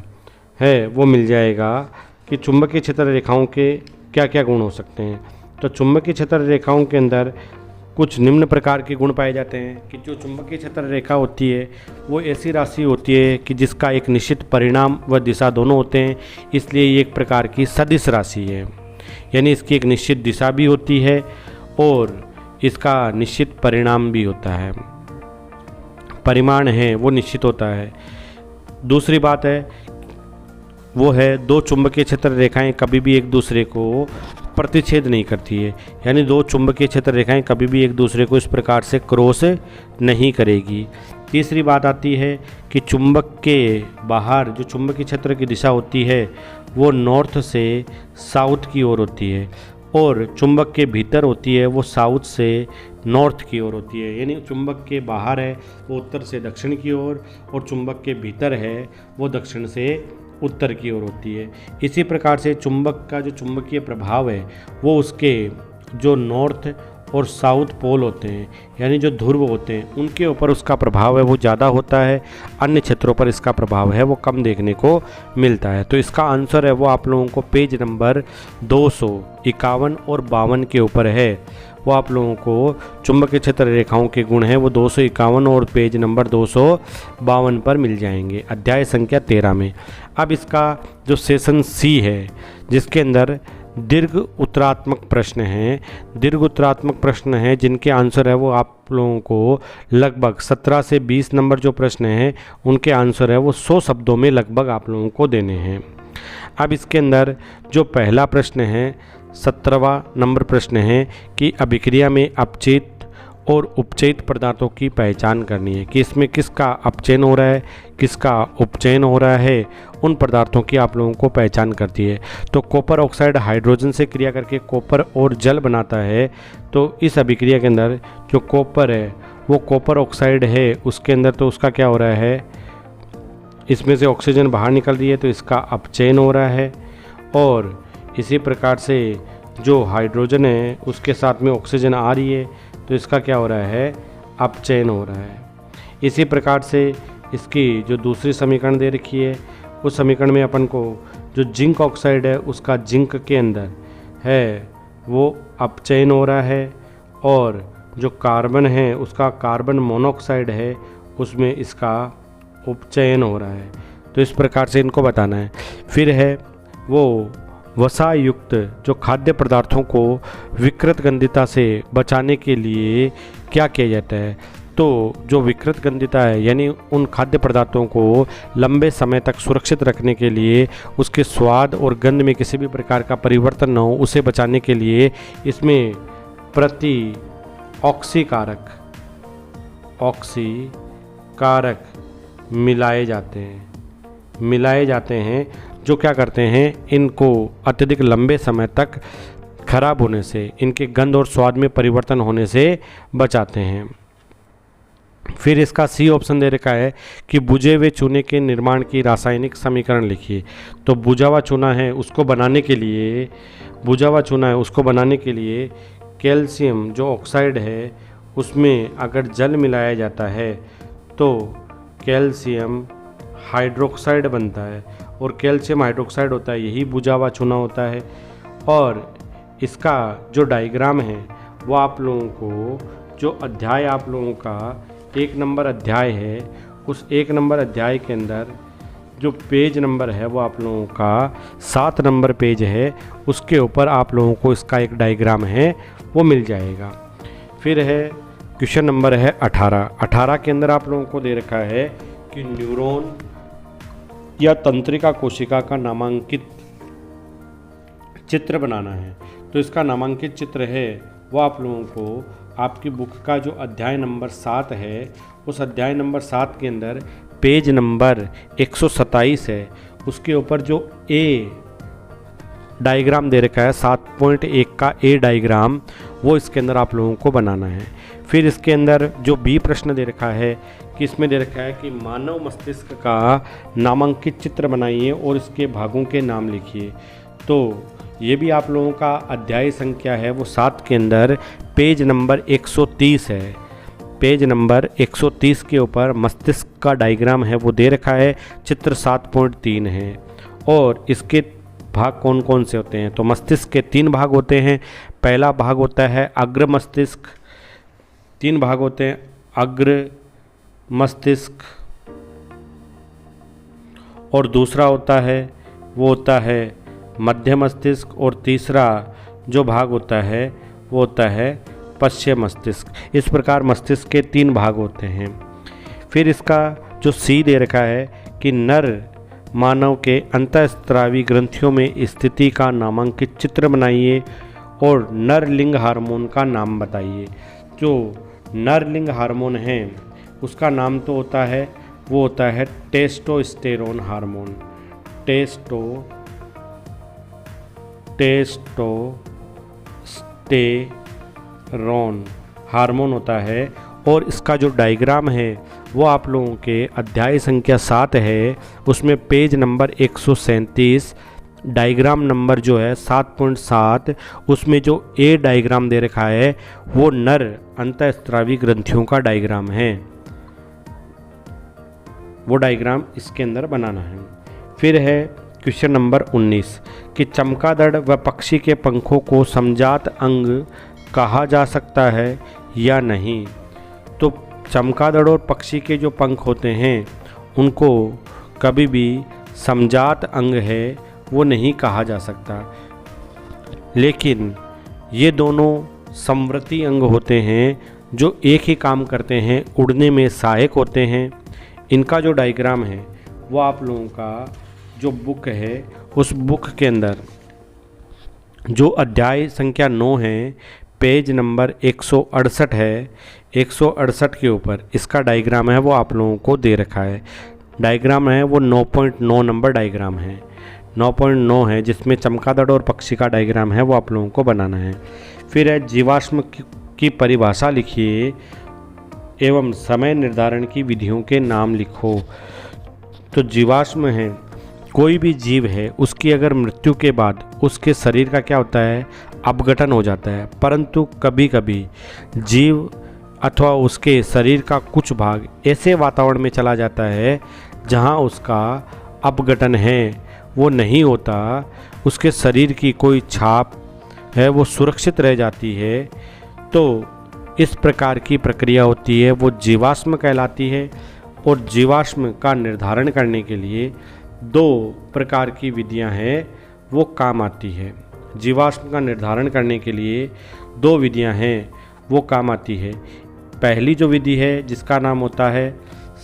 S1: है वो मिल जाएगा कि चुंबकीय क्षेत्र रेखाओं के क्या क्या गुण हो सकते हैं। तो चुंबकीय क्षेत्र रेखाओं के अंदर कुछ निम्न प्रकार के गुण पाए जाते हैं कि जो चुंबकीय क्षेत्र रेखा होती है वो ऐसी राशि होती है कि जिसका एक निश्चित परिणाम व दिशा दोनों होते हैं, इसलिए ये एक प्रकार की सदिश राशि है, यानी इसकी एक निश्चित दिशा भी होती है और इसका निश्चित परिणाम भी होता है, परिमाण है वो निश्चित होता है। दूसरी बात है वो है दो चुंबकीय क्षेत्र रेखाएं कभी भी एक दूसरे को प्रतिच्छेद नहीं करती है, यानी दो चुंबकीय क्षेत्र रेखाएं कभी भी एक दूसरे को इस प्रकार से क्रॉस नहीं करेगी। तीसरी बात आती है कि चुंबक के बाहर जो चुंबकीय क्षेत्र की दिशा होती है वो नॉर्थ से साउथ की ओर होती है और चुंबक के भीतर होती है वो साउथ से नॉर्थ की ओर होती है, यानी चुंबक के बाहर है वो उत्तर से दक्षिण की ओर और चुंबक के भीतर है वो दक्षिण से उत्तर की ओर होती है। इसी प्रकार से चुंबक का जो चुंबकीय प्रभाव है वो उसके जो नॉर्थ और साउथ पोल होते हैं, यानी जो ध्रुव होते हैं, उनके ऊपर उसका प्रभाव है वो ज़्यादा होता है, अन्य क्षेत्रों पर इसका प्रभाव है वो कम देखने को मिलता है। तो इसका आंसर है वो आप लोगों को पेज नंबर 251 और 52 के ऊपर है, वो आप लोगों को चुंबकीय क्षेत्र रेखाओं के गुण हैं वो 251 और पेज नंबर 252 पर मिल जाएंगे अध्याय संख्या 13 में। अब इसका जो सेशन सी है जिसके अंदर दीर्घ उत्तरात्मक प्रश्न हैं, दीर्घ उत्तरात्मक प्रश्न हैं जिनके आंसर है वो आप लोगों को लगभग 17 से 20 नंबर जो प्रश्न हैं उनके आंसर है वो 100 शब्दों में लगभग आप लोगों को देने हैं। अब इसके अंदर जो पहला प्रश्न है 17वां नंबर प्रश्न है कि अभिक्रिया में अपचयित और उपचयित पदार्थों की पहचान करनी है कि इसमें किसका अपचयन हो रहा है किसका उपचयन हो रहा है, उन पदार्थों की आप लोगों को पहचान करती है। तो कॉपर ऑक्साइड हाइड्रोजन से क्रिया करके कॉपर और जल बनाता है, तो इस अभिक्रिया के अंदर जो कॉपर है वो कॉपर ऑक्साइड है उसके अंदर तो उसका क्या हो रहा है, इसमें से ऑक्सीजन बाहर निकल रही है तो इसका अपचयन हो रहा है, और इसी प्रकार से जो हाइड्रोजन है उसके साथ में ऑक्सीजन आ रही है तो इसका क्या हो रहा है, अपचयन हो रहा है। इसी प्रकार से इसकी जो दूसरी समीकरण दे रखी है उस समीकरण में अपन को जो जिंक ऑक्साइड है उसका जिंक के अंदर है वो अपचयन हो रहा है, और जो कार्बन है उसका कार्बन मोनोऑक्साइड है उसमें इसका उपचयन हो रहा है। तो इस प्रकार से इनको बताना है। फिर है वो वसा युक्त जो खाद्य पदार्थों को विकृत गंधिता से बचाने के लिए क्या किया जाता है। तो जो विकृत गंधिता है यानी उन खाद्य पदार्थों को लंबे समय तक सुरक्षित रखने के लिए, उसके स्वाद और गंध में किसी भी प्रकार का परिवर्तन न हो, उसे बचाने के लिए इसमें प्रति ऑक्सीकारक मिलाए जाते हैं जो क्या करते हैं, इनको अत्यधिक लंबे समय तक खराब होने से, इनके गंध और स्वाद में परिवर्तन होने से बचाते हैं। फिर इसका सी ऑप्शन दे रखा है कि बुझे हुए चूने के निर्माण की रासायनिक समीकरण लिखिए। तो बुझा हुआ चूना है उसको बनाने के लिए कैल्शियम जो ऑक्साइड है उसमें अगर जल मिलाया जाता है तो कैल्शियम हाइड्रोक्साइड बनता है, और कैल्शियम हाइड्रोक्साइड होता है यही बुझा हुआ चूना होता है। और इसका जो डायग्राम है वो आप लोगों को, जो अध्याय आप लोगों का 1 नंबर अध्याय है, उस 1 नंबर अध्याय के अंदर जो पेज नंबर है वो आप लोगों का 7 नंबर पेज है, उसके ऊपर आप लोगों को इसका एक डायग्राम है वो मिल जाएगा। फिर है क्वेश्चन नंबर है 18 के अंदर आप लोगों को दे रखा है कि न्यूरॉन या तंत्रिका कोशिका का नामांकित चित्र बनाना है। तो इसका नामांकित चित्र है वो आप लोगों को आपकी बुक का जो अध्याय नंबर 7 है, उस अध्याय नंबर 7 के अंदर पेज नंबर 127 है, उसके ऊपर जो ए डायग्राम दे रखा है 7.1 का ए डायग्राम, वो इसके अंदर आप लोगों को बनाना है। फिर इसके अंदर जो बी प्रश्न दे रखा है कि इसमें दे रखा है कि मानव मस्तिष्क का नामांकित चित्र बनाइए और इसके भागों के नाम लिखिए। तो ये भी आप लोगों का अध्याय संख्या है वो 7 के अंदर पेज नंबर 130 है। पेज नंबर 130 के ऊपर मस्तिष्क का डायग्राम है वो दे रखा है, चित्र 7.3 है। और इसके भाग कौन कौन से होते हैं, तो मस्तिष्क के 3 भाग होते हैं। पहला भाग होता है अग्र मस्तिष्क, 3 भाग होते हैं, अग्र मस्तिष्क, और दूसरा होता है मध्य मस्तिष्क, और तीसरा जो भाग होता है वो होता है पश्चिम मस्तिष्क। इस प्रकार मस्तिष्क के 3 भाग होते हैं। फिर इसका जो सी दे रखा है कि नर मानव के अंतःस्रावी ग्रंथियों में स्थिति का नामांकित चित्र बनाइए और नर लिंग हार्मोन का नाम बताइए। जो नर लिंग हार्मोन है उसका नाम तो होता है टेस्टोस्टेरोन हार्मोन, टेस्टोस्टेरोन हार्मोन होता है। और इसका जो डायग्राम है वो आप लोगों के अध्याय संख्या 7 है, उसमें पेज नंबर 137 डायग्राम नंबर जो है 7.7, उसमें जो ए डायग्राम दे रखा है वो नर अंतःस्रावी ग्रंथियों का डायग्राम है, वो डायग्राम इसके अंदर बनाना है। फिर है क्वेश्चन नंबर 19 कि चमगादड़ व पक्षी के पंखों को समजात अंग कहा जा सकता है या नहीं। तो चमगादड़ और पक्षी के जो पंख होते हैं उनको कभी भी समजात अंग है वो नहीं कहा जा सकता, लेकिन ये दोनों समवर्ती अंग होते हैं जो एक ही काम करते हैं, उड़ने में सहायक होते हैं। इनका जो डायग्राम है वो आप लोगों का जो बुक है उस बुक के अंदर जो अध्याय संख्या 9 है, पेज नंबर 168 है, 168 के ऊपर इसका डायग्राम है वो आप लोगों को दे रखा है। डायग्राम है वो 9.9 नंबर डायग्राम है, 9.9 है, जिसमें चमगादड़ और पक्षी का डायग्राम है वो आप लोगों को बनाना है। फिर है जीवाश्म की परिभाषा लिखिए एवं समय निर्धारण की विधियों के नाम लिखो। तो जीवाश्म है, कोई भी जीव है, उसकी अगर मृत्यु के बाद उसके शरीर का क्या होता है, अपघटन हो जाता है। परंतु कभी कभी जीव अथवा उसके शरीर का कुछ भाग ऐसे वातावरण में चला जाता है जहां उसका अपघटन है वो नहीं होता, उसके शरीर की कोई छाप है वो सुरक्षित रह जाती है। तो इस प्रकार की प्रक्रिया होती है, वो जीवाश्म कहलाती है। और जीवाश्म का निर्धारण करने के लिए 2 प्रकार की विधियां हैं वो काम आती है। जीवाश्म का निर्धारण करने के लिए 2 विधियां हैं वो काम आती है। पहली जो विधि है जिसका नाम होता है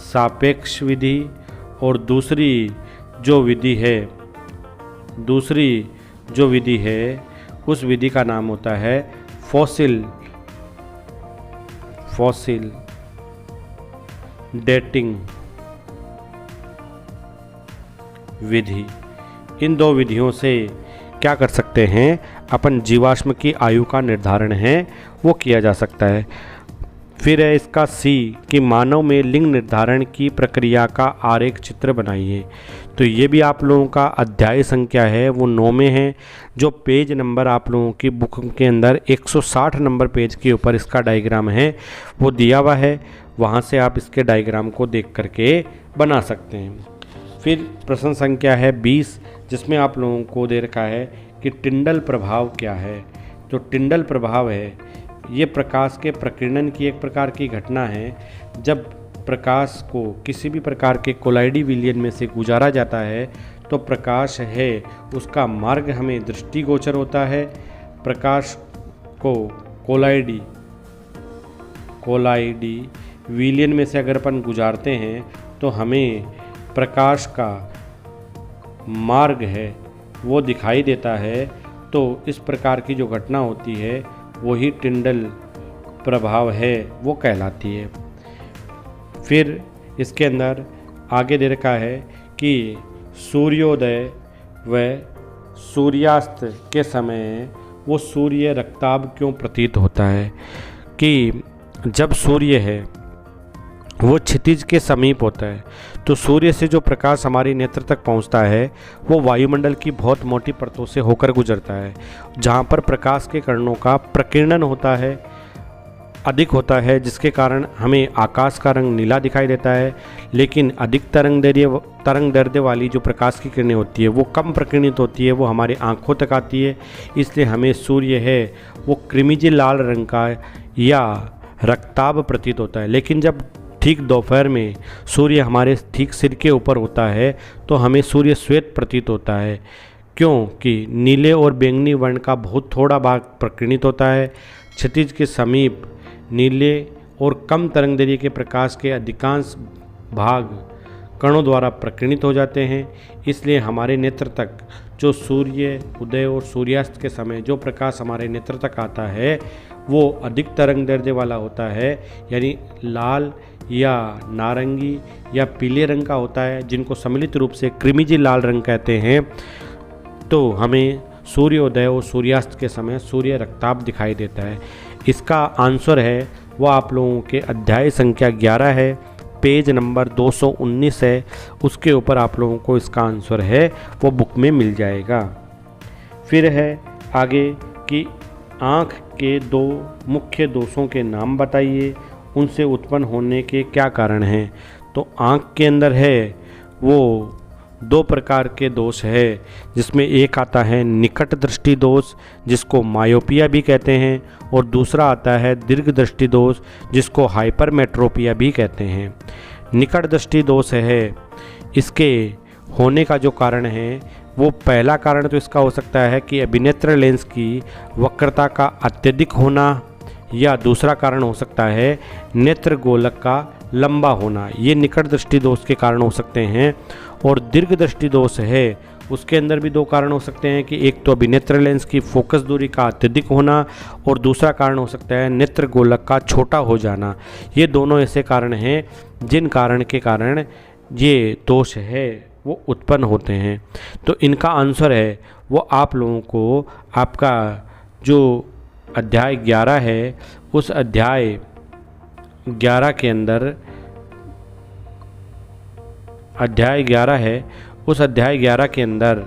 S1: सापेक्ष विधि, और दूसरी जो विधि है उस विधि का नाम होता है फॉसिल डेटिंग विधि। इन 2 विधियों से क्या कर सकते हैं, अपन जीवाश्म की आयु का निर्धारण है वो किया जा सकता है। फिर है इसका सी कि मानव में लिंग निर्धारण की प्रक्रिया का आरेख चित्र बनाइए। तो ये भी आप लोगों का अध्याय संख्या है वो 9 में है। जो पेज नंबर आप लोगों की बुक के अंदर 160 नंबर पेज के ऊपर इसका डायग्राम है वो दिया हुआ है, वहाँ से आप इसके डायग्राम को देख करके बना सकते हैं। फिर प्रश्न संख्या है 20, जिसमें आप लोगों को दे रखा है कि टिंडल प्रभाव क्या है। तो टिंडल प्रभाव है, ये प्रकाश के प्रकीर्णन की एक प्रकार की घटना है। जब प्रकाश को किसी भी प्रकार के कोलाइडी विलयन में से गुजारा जाता है तो प्रकाश है उसका मार्ग हमें दृष्टिगोचर होता है। प्रकाश को कोलाइडी विलयन में से अगर अपन गुजारते हैं तो हमें प्रकाश का मार्ग है वो दिखाई देता है। तो इस प्रकार की जो घटना होती है वही टिंडल प्रभाव है वो कहलाती है। फिर इसके अंदर आगे दे रखा है कि सूर्योदय व सूर्यास्त के समय वो सूर्य रक्ताभ क्यों प्रतीत होता है। कि जब सूर्य है वो क्षितिज के समीप होता है तो सूर्य से जो प्रकाश हमारे नेत्र तक पहुंचता है वो वायुमंडल की बहुत मोटी परतों से होकर गुजरता है, जहां पर प्रकाश के किरणों का प्रकीर्णन होता है, अधिक होता है, जिसके कारण हमें आकाश का रंग नीला दिखाई देता है। लेकिन अधिक तरंग दैर्ध्य वाली जो प्रकाश की किरणें होती है वो कम प्रकीर्णित होती है, वो हमारे आँखों तक आती है। इसलिए हमें सूर्य है वो कृमिजी लाल रंग का या रक्ताभ प्रतीत होता है। लेकिन जब ठीक दोपहर में सूर्य हमारे ठीक सिर के ऊपर होता है तो हमें सूर्य श्वेत प्रतीत होता है, क्योंकि नीले और बैंगनी वर्ण का बहुत थोड़ा भाग प्रकीर्णित होता है। क्षितिज के समीप नीले और कम तरंगदैर्घ्य के प्रकाश के अधिकांश भाग कणों द्वारा प्रकीर्णित हो जाते हैं। इसलिए हमारे नेत्र तक जो सूर्य उदय और सूर्यास्त के समय जो प्रकाश हमारे नेत्र तक आता है वो अधिक तरंगदैर्घ्य वाला होता है, यानी लाल या नारंगी या पीले रंग का होता है, जिनको सम्मिलित रूप से कृमिजी लाल रंग कहते हैं। तो हमें सूर्योदय और सूर्यास्त के समय सूर्य रक्ताभ दिखाई देता है। इसका आंसर है वो आप लोगों के अध्याय संख्या 11 है, पेज नंबर 219 है, उसके ऊपर आप लोगों को इसका आंसर है वो बुक में मिल जाएगा। फिर है आगे कि आँख के 2 मुख्य दोषों के नाम बताइए, उनसे उत्पन्न होने के क्या कारण हैं। तो आँख के अंदर है वो 2 प्रकार के दोष है, जिसमें एक आता है निकट दृष्टि दोष जिसको मायोपिया भी कहते हैं, और दूसरा आता है दीर्घ दृष्टि दोष जिसको हाइपरमेट्रोपिया भी कहते हैं। निकट दृष्टि दोष है, इसके होने का जो कारण है वो पहला कारण तो इसका हो सकता है कि अभिनेत्र लेंस की वक्रता का अत्यधिक होना, या दूसरा कारण हो सकता है नेत्र गोलक का लंबा होना। ये निकट दृष्टि दोष के कारण हो सकते हैं। और दीर्घ दृष्टि दोष है उसके अंदर भी 2 कारण हो सकते हैं कि एक तो अभिनेत्र लेंस की फोकस दूरी का अत्यधिक होना, और दूसरा कारण हो सकता है नेत्र गोलक का छोटा हो जाना। ये दोनों ऐसे कारण हैं जिन कारण के कारण ये दोष है वो उत्पन्न होते हैं। तो इनका आंसर है वो आप लोगों को आपका जो अध्याय 11 है उस अध्याय 11 के अंदर अध्याय 11 है, उस अध्याय 11 के अंदर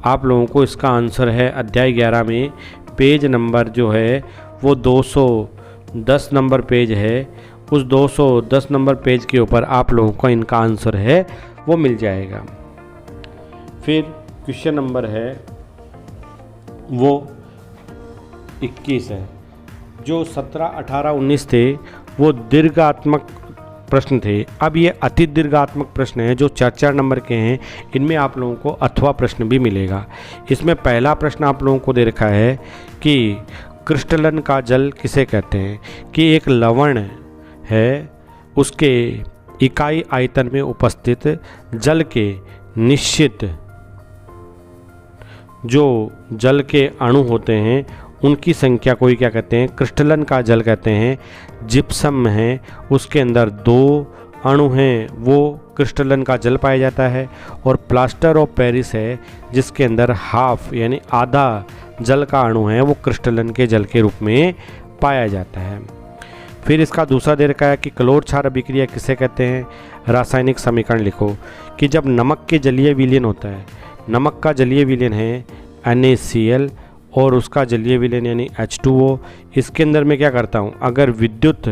S1: आप लोगों को इसका आंसर है अध्याय 11 में पेज नंबर जो है वो 210 नंबर पेज है। उस 210 नंबर पेज के ऊपर आप लोगों का इनका आंसर है वो मिल जाएगा। फिर क्वेश्चन नंबर है वो 21 है। जो 17, 18, 19 थे वो दीर्घात्मक प्रश्न थे। अब ये अति दीर्घात्मक प्रश्न हैं जो 4-4 नंबर के हैं। इनमें आप लोगों को अथवा प्रश्न भी मिलेगा। इसमें पहला प्रश्न आप लोगों को दे रखा है कि क्रिस्टलन का जल किसे कहते हैं, कि एक लवण है उसके इकाई आयतन में उपस्थित जल के निश्चित जो जल के अणु होते हैं उनकी संख्या को ही क्या कहते हैं, क्रिस्टलन का जल कहते हैं। जिप्सम है उसके अंदर 2 अणु हैं, वो क्रिस्टलन का जल पाया जाता है। और प्लास्टर ऑफ पेरिस है जिसके अंदर हाफ यानी आधा जल का अणु है, वो क्रिस्टलन के जल के रूप में पाया जाता है। फिर इसका दूसरा दे रखा है कि क्लोर क्षार अभिक्रिया किसे कहते हैं। रासायनिक समीकरण लिखो कि जब नमक के जलीय विलयन होता है, नमक का जलीय विलयन है NaCl और उसका जलीय विलयन यानी H2O। इसके अंदर मैं क्या करता हूँ, अगर विद्युत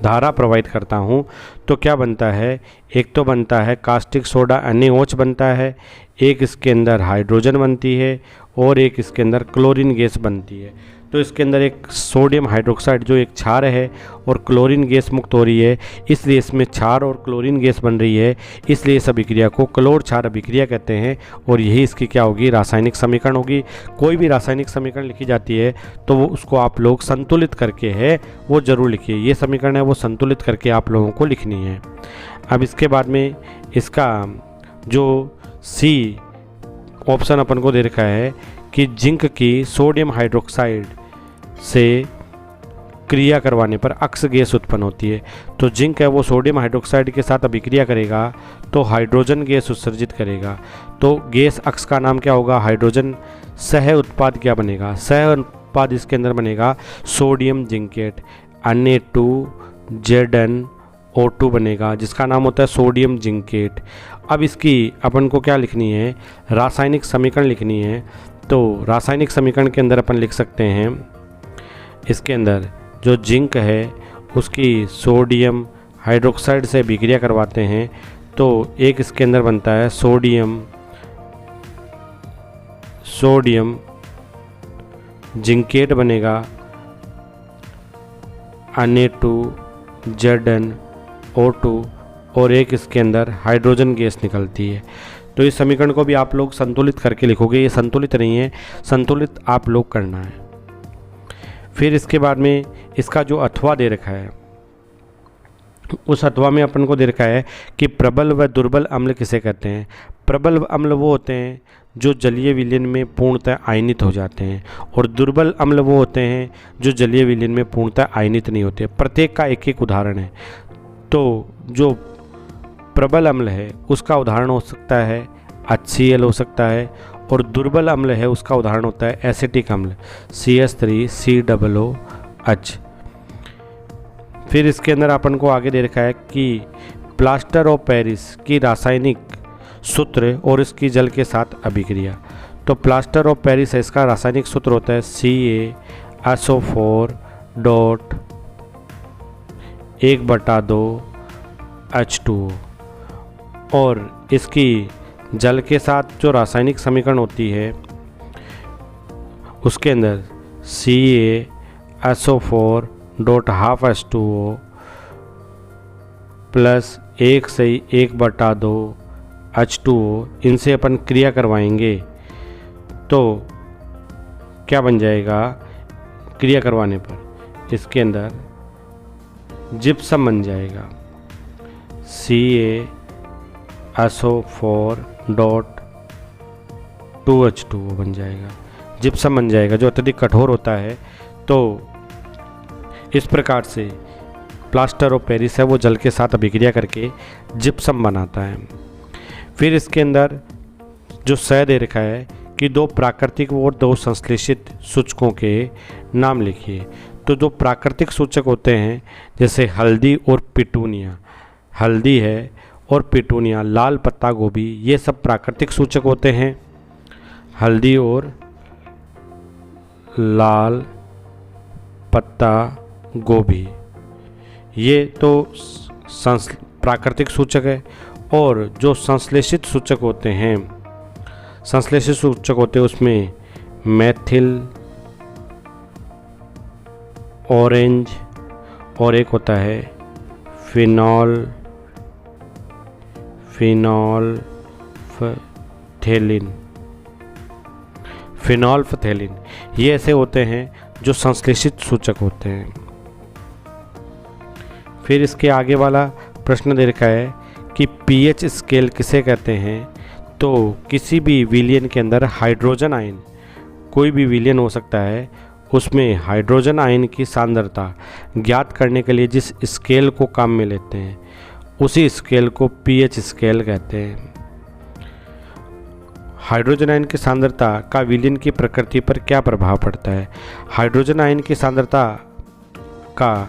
S1: धारा प्रवाहित करता हूँ तो क्या बनता है, एक तो बनता है कास्टिक सोडा NaOH बनता है, एक इसके अंदर हाइड्रोजन बनती है और एक इसके अंदर क्लोरीन गैस बनती है। तो इसके अंदर एक सोडियम हाइड्रोक्साइड जो एक क्षार है और क्लोरीन गैस मुक्त हो रही है, इसलिए इसमें क्षार और क्लोरीन गैस बन रही है, इसलिए इस अभिक्रिया को क्लोर क्षार अभिक्रिया कहते हैं। और यही इसकी क्या होगी, रासायनिक समीकरण होगी। कोई भी रासायनिक समीकरण लिखी जाती है तो वो उसको आप लोग संतुलित करके है वो ज़रूर लिखिए। ये समीकरण है वो संतुलित करके आप लोगों को लिखनी है। अब इसके बाद में इसका जो सी ऑप्शन अपन को दे रखा है कि जिंक की सोडियम हाइड्रोक्साइड से क्रिया करवाने पर अक्स गैस उत्पन्न होती है। तो जिंक है वो सोडियम हाइड्रोक्साइड के साथ अभिक्रिया करेगा तो हाइड्रोजन गैस उत्सर्जित करेगा। तो गैस अक्स का नाम क्या होगा, हाइड्रोजन। सह उत्पाद क्या बनेगा, सह उत्पाद इसके अंदर बनेगा सोडियम जिंकेट Na2ZnO2 बनेगा जिसका नाम होता है सोडियम जिंकेट। अब इसकी अपन को क्या लिखनी है, रासायनिक समीकरण लिखनी है। तो रासायनिक समीकरण के अंदर अपन लिख सकते हैं, इसके अंदर जो जिंक है उसकी सोडियम हाइड्रोक्साइड से अभिक्रिया करवाते हैं तो एक इसके अंदर बनता है सोडियम जिंकेट बनेगा Na2ZnO2 और एक इसके अंदर हाइड्रोजन गैस निकलती है। तो इस समीकरण को भी आप लोग संतुलित करके लिखोगे। ये संतुलित नहीं है, संतुलित आप लोग करना है। फिर इसके बाद में इसका जो अथवा दे रखा है उस अथवा में अपन को दे रखा है कि प्रबल व दुर्बल अम्ल किसे कहते हैं। प्रबल अम्ल वो होते हैं जो जलीय विलयन में पूर्णतः आयनित हो जाते हैं और दुर्बल अम्ल वो होते हैं जो जलीय विलयन में पूर्णतः आयनित नहीं होते। प्रत्येक का एक एक उदाहरण है। तो जो प्रबल अम्ल है उसका उदाहरण हो सकता है HCl हो सकता है और दुर्बल अम्ल है उसका उदाहरण होता है एसिटिक अम्ल CH3COOH। फिर इसके अंदर अपन को आगे दे रखा है कि प्लास्टर ऑफ पेरिस की रासायनिक सूत्र और इसकी जल के साथ अभिक्रिया। तो प्लास्टर ऑफ पेरिस है इसका रासायनिक सूत्र होता है CaSO4.1/2H2O और इसकी जल के साथ जो रासायनिक समीकरण होती है उसके अंदर CaSO4.12H2O प्लस 1/2H2O इनसे अपन क्रिया करवाएंगे तो क्या बन जाएगा, क्रिया करवाने पर इसके अंदर जिप्सम बन जाएगा CaSO4.2H2O बन जाएगा, जिप्सम बन जाएगा जो अत्यधिक कठोर होता है। तो इस प्रकार से प्लास्टर ऑफ पेरिस है वो जल के साथ अभिक्रिया करके जिप्सम बनाता है। फिर इसके अंदर जो सह दे रखा है कि 2 प्राकृतिक और 2 संश्लेषित सूचकों के नाम लिखिए। तो जो प्राकृतिक सूचक होते हैं जैसे हल्दी और पिटूनिया, हल्दी है और पिटूनिया, लाल पत्ता गोभी, ये सब प्राकृतिक सूचक होते हैं। हल्दी और लाल पत्ता गोभी ये तो प्राकृतिक सूचक है। और जो संश्लेषित सूचक होते हैं, उसमें मेथिल, ऑरेंज और एक होता है फिनोल्फथेलिन, ये ऐसे होते हैं जो संश्लेषित सूचक होते हैं। फिर इसके आगे वाला प्रश्न दे रखा है कि पीएच स्केल किसे कहते हैं। तो किसी भी विलयन के अंदर हाइड्रोजन आयन, कोई भी विलयन हो सकता है, उसमें हाइड्रोजन आयन की सांद्रता ज्ञात करने के लिए जिस स्केल को काम में लेते हैं उसी स्केल को पीएच स्केल कहते हैं। हाइड्रोजन आयन की सांद्रता का विलयन की प्रकृति पर क्या प्रभाव पड़ता है। हाइड्रोजन आयन की सांद्रता का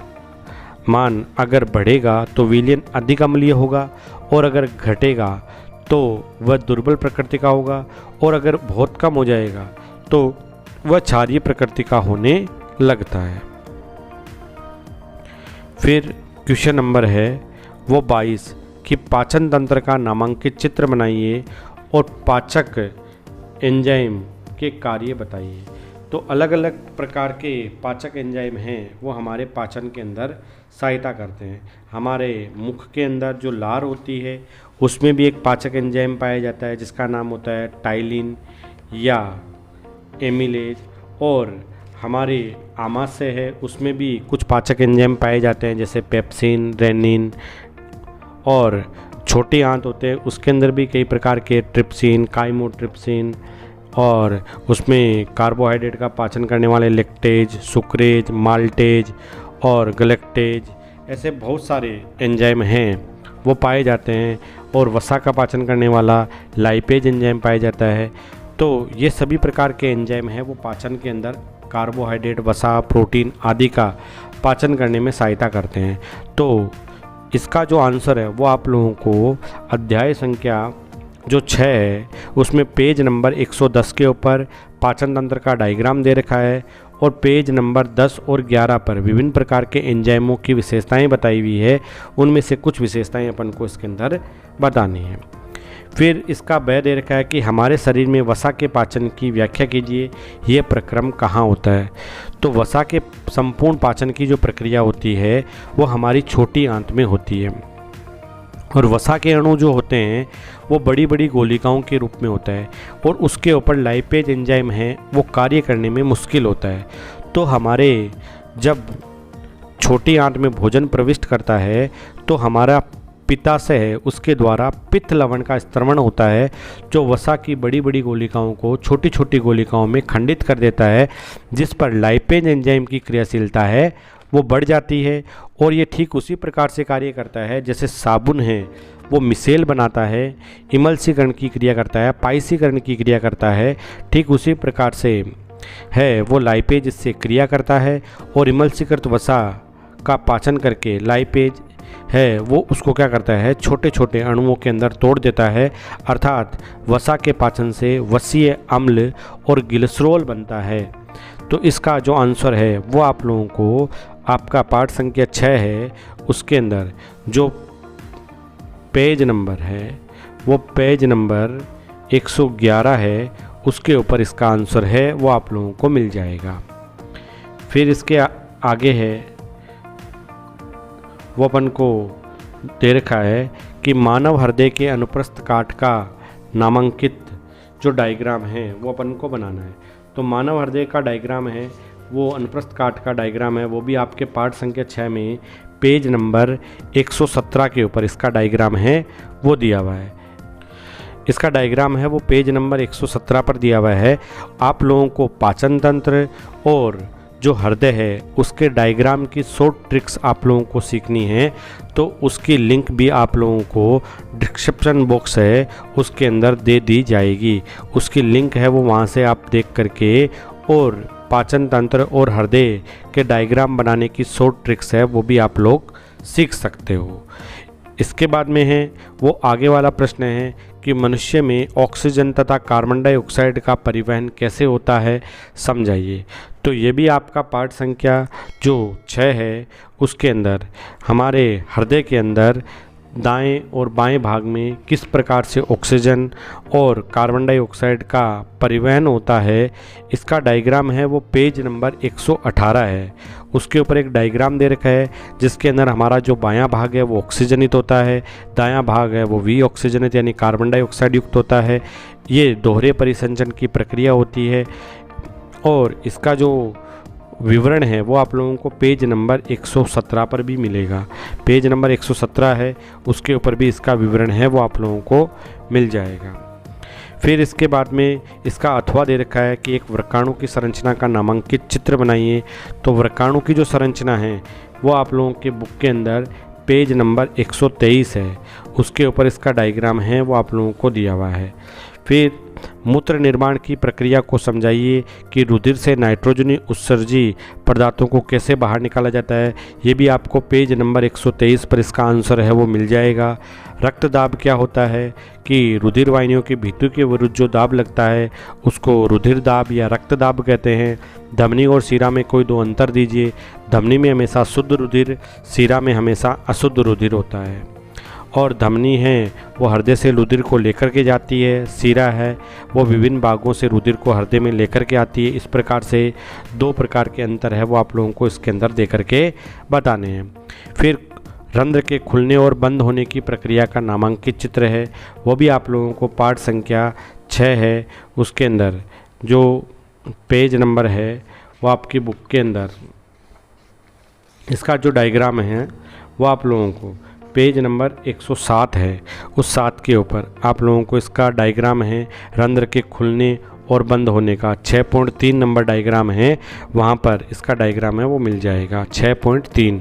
S1: मान अगर बढ़ेगा तो विलयन अधिक अम्लीय होगा, और अगर घटेगा तो वह दुर्बल प्रकृति का होगा, और अगर बहुत कम हो जाएगा तो वह क्षारीय प्रकृति का होने लगता है। फिर क्वेश्चन नंबर है वो 22 कि पाचन तंत्र का नामांकित चित्र बनाइए और पाचक एंजाइम के कार्य बताइए। तो अलग अलग प्रकार के पाचक एंजाइम हैं वो हमारे पाचन के अंदर सहायता करते हैं। हमारे मुख के अंदर जो लार होती है उसमें भी एक पाचक एंजाइम पाया जाता है जिसका नाम होता है टाइलिन या एमिलेज, और हमारे आमाशय है उसमें भी कुछ पाचक एंजाइम पाए जाते हैं जैसे पेप्सिन, रेनिन, और छोटे आंत होते हैं उसके अंदर भी कई प्रकार के ट्रिप्सिन, काइमोट्रिप्सिन, और उसमें कार्बोहाइड्रेट का पाचन करने वाले लैक्टेज, सुक्रेज, माल्टेज और गलेक्टेज, ऐसे बहुत सारे एंजाइम हैं वो पाए जाते हैं। और वसा का पाचन करने वाला लाइपेज एंजाइम पाया जाता है। तो ये सभी प्रकार के एंजाइम हैं वो पाचन के अंदर कार्बोहाइड्रेट, वसा, प्रोटीन आदि का पाचन करने में सहायता करते हैं। तो इसका जो आंसर है वो आप लोगों को अध्याय संख्या जो 6 है उसमें पेज नंबर 110 के ऊपर पाचन तंत्र का डायग्राम दे रखा है, और पेज नंबर 10 और 11 पर विभिन्न प्रकार के एंजाइमों की विशेषताएं बताई हुई है। उनमें से कुछ विशेषताएं अपन को इसके अंदर बतानी है। फिर इसका ब दे रखा है कि हमारे शरीर में वसा के पाचन की व्याख्या कीजिए, यह प्रक्रम कहाँ होता है। तो वसा के संपूर्ण पाचन की जो प्रक्रिया होती है वो हमारी छोटी आंत में होती है, और वसा के अणु जो होते हैं वो बड़ी बड़ी गोलिकाओं के रूप में होता है, और उसके ऊपर लाइपेज एंजाइम है वो कार्य करने में मुश्किल होता है। तो हमारे जब छोटी आंत में भोजन प्रविष्ट करता है तो हमारा पित्ताशय है उसके द्वारा पित्त लवण का स्त्रवण होता है जो वसा की बड़ी बड़ी गोलिकाओं को छोटी छोटी गोलिकाओं में खंडित कर देता है, जिस पर लाइपेज एंजाइम की क्रियाशीलता है वो बढ़ जाती है। और ये ठीक उसी प्रकार से कार्य करता है जैसे साबुन है वो मिसेल बनाता है, इमल्सीकरण की क्रिया करता है, पाइसीकरण की क्रिया करता है, ठीक उसी प्रकार से है वो लाइपेज इससे क्रिया करता है, और इमल्सीकृत वसा का पाचन करके लाइपेज है वो उसको क्या करता है, छोटे छोटे अणुओं के अंदर तोड़ देता है। अर्थात वसा के पाचन से वसीय अम्ल और ग्लिसरॉल बनता है। तो इसका जो आंसर है वो आप लोगों को आपका पाठ संख्या 6 है उसके अंदर जो पेज नंबर है वो पेज नंबर 111 है, उसके ऊपर इसका आंसर है वो आप लोगों को मिल जाएगा। फिर इसके आगे है वो अपन को दे रखा है कि मानव हृदय के अनुप्रस्थ काट का नामांकित जो डायग्राम है वो अपन को बनाना है। तो मानव हृदय का डायग्राम है वो अनुप्रस्थ काट का डायग्राम है, वो भी आपके पाठ संख्या 6 में पेज नंबर 117 के ऊपर इसका डायग्राम है वो दिया हुआ है। इसका डायग्राम है वो पेज नंबर 117 पर दिया हुआ है। आप लोगों को पाचन तंत्र और जो हृदय है उसके डायग्राम की शॉर्ट ट्रिक्स आप लोगों को सीखनी है, तो उसकी लिंक भी आप लोगों को डिस्क्रिप्शन बॉक्स है उसके अंदर दे दी जाएगी। उसकी लिंक है वो वहाँ से आप देख करके और पाचन तंत्र और हृदय के डायग्राम बनाने की शॉर्ट ट्रिक्स है वो भी आप लोग सीख सकते हो। इसके बाद में है वो आगे वाला प्रश्न है कि मनुष्य में ऑक्सीजन तथा कार्बन डाइऑक्साइड का परिवहन कैसे होता है, समझाइए। तो ये भी आपका पाठ संख्या जो 6 है उसके अंदर हमारे हृदय के अंदर दाएं और बाएं भाग में किस प्रकार से ऑक्सीजन और कार्बन डाइऑक्साइड का परिवहन होता है, इसका डायग्राम है वो पेज नंबर 118 है। उसके ऊपर एक डायग्राम दे रखा है जिसके अंदर हमारा जो बायां भाग है वो ऑक्सीजनित होता है, दायां भाग है वो वी ऑक्सीजनित यानी कार्बन डाइऑक्साइड युक्त होता है। ये दोहरे परिसंचन की प्रक्रिया होती है और इसका जो विवरण है वो आप लोगों को पेज नंबर 117 पर भी मिलेगा। पेज नंबर 117 है, उसके ऊपर भी इसका विवरण है वो आप लोगों को मिल जाएगा। फिर इसके बाद में इसका अथवा दे रखा है कि एक वृक्काणु की संरचना का नामांकित चित्र बनाइए। तो वृक्काणु की जो संरचना है वो आप लोगों के बुक के अंदर पेज नंबर 123 है, उसके ऊपर इसका डायग्राम है वो आप लोगों को दिया हुआ है। फिर मूत्र निर्माण की प्रक्रिया को समझाइए कि रुधिर से नाइट्रोजनी उत्सर्जी पदार्थों को कैसे बाहर निकाला जाता है, ये भी आपको पेज नंबर 123 पर इसका आंसर है वो मिल जाएगा। रक्तदाब क्या होता है कि रुधिर वाहिनियों के भीतर के विरुद्ध जो दाब लगता है उसको रुधिर दाब या रक्तदाब कहते हैं। धमनी और सीरा में कोई दो अंतर दीजिए। धमनी में हमेशा शुद्ध रुधिर, सीरा में हमेशा अशुद्ध रुधिर होता है। और धमनी है वो हृदय से रुधिर को लेकर के जाती है, सीरा है वो विभिन्न भागों से रुधिर को हृदय में लेकर के आती है। इस प्रकार से दो प्रकार के अंतर है वो आप लोगों को इसके अंदर दे करके बताने हैं। फिर रंध्र के खुलने और बंद होने की प्रक्रिया का नामांकित चित्र है, वो भी आप लोगों को पाठ संख्या 6 है, उसके अंदर जो पेज नंबर है वो आपकी बुक के अंदर इसका जो डायग्राम है वो आप लोगों को पेज नंबर 107 है, उस 7 के ऊपर आप लोगों को इसका डायग्राम है रंध्र के खुलने और बंद होने का 6.3 नंबर डायग्राम है, वहाँ पर इसका डायग्राम है वो मिल जाएगा 6.3।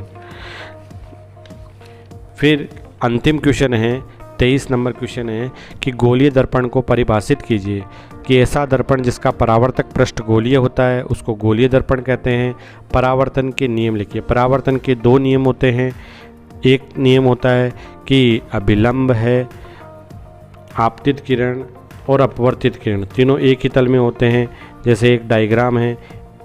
S1: फिर अंतिम क्वेश्चन है 23 नंबर क्वेश्चन है कि गोलीय दर्पण को परिभाषित कीजिए कि ऐसा दर्पण जिसका परावर्तक पृष्ठ गोलीय होता है उसको गोलीय दर्पण कहते हैं। परावर्तन के नियम लिखिए। परावर्तन के 2 नियम होते हैं। एक नियम होता है कि अभिलंब है, आपतित किरण और अपवर्तित किरण तीनों एक ही तल में होते हैं। जैसे एक डायग्राम है,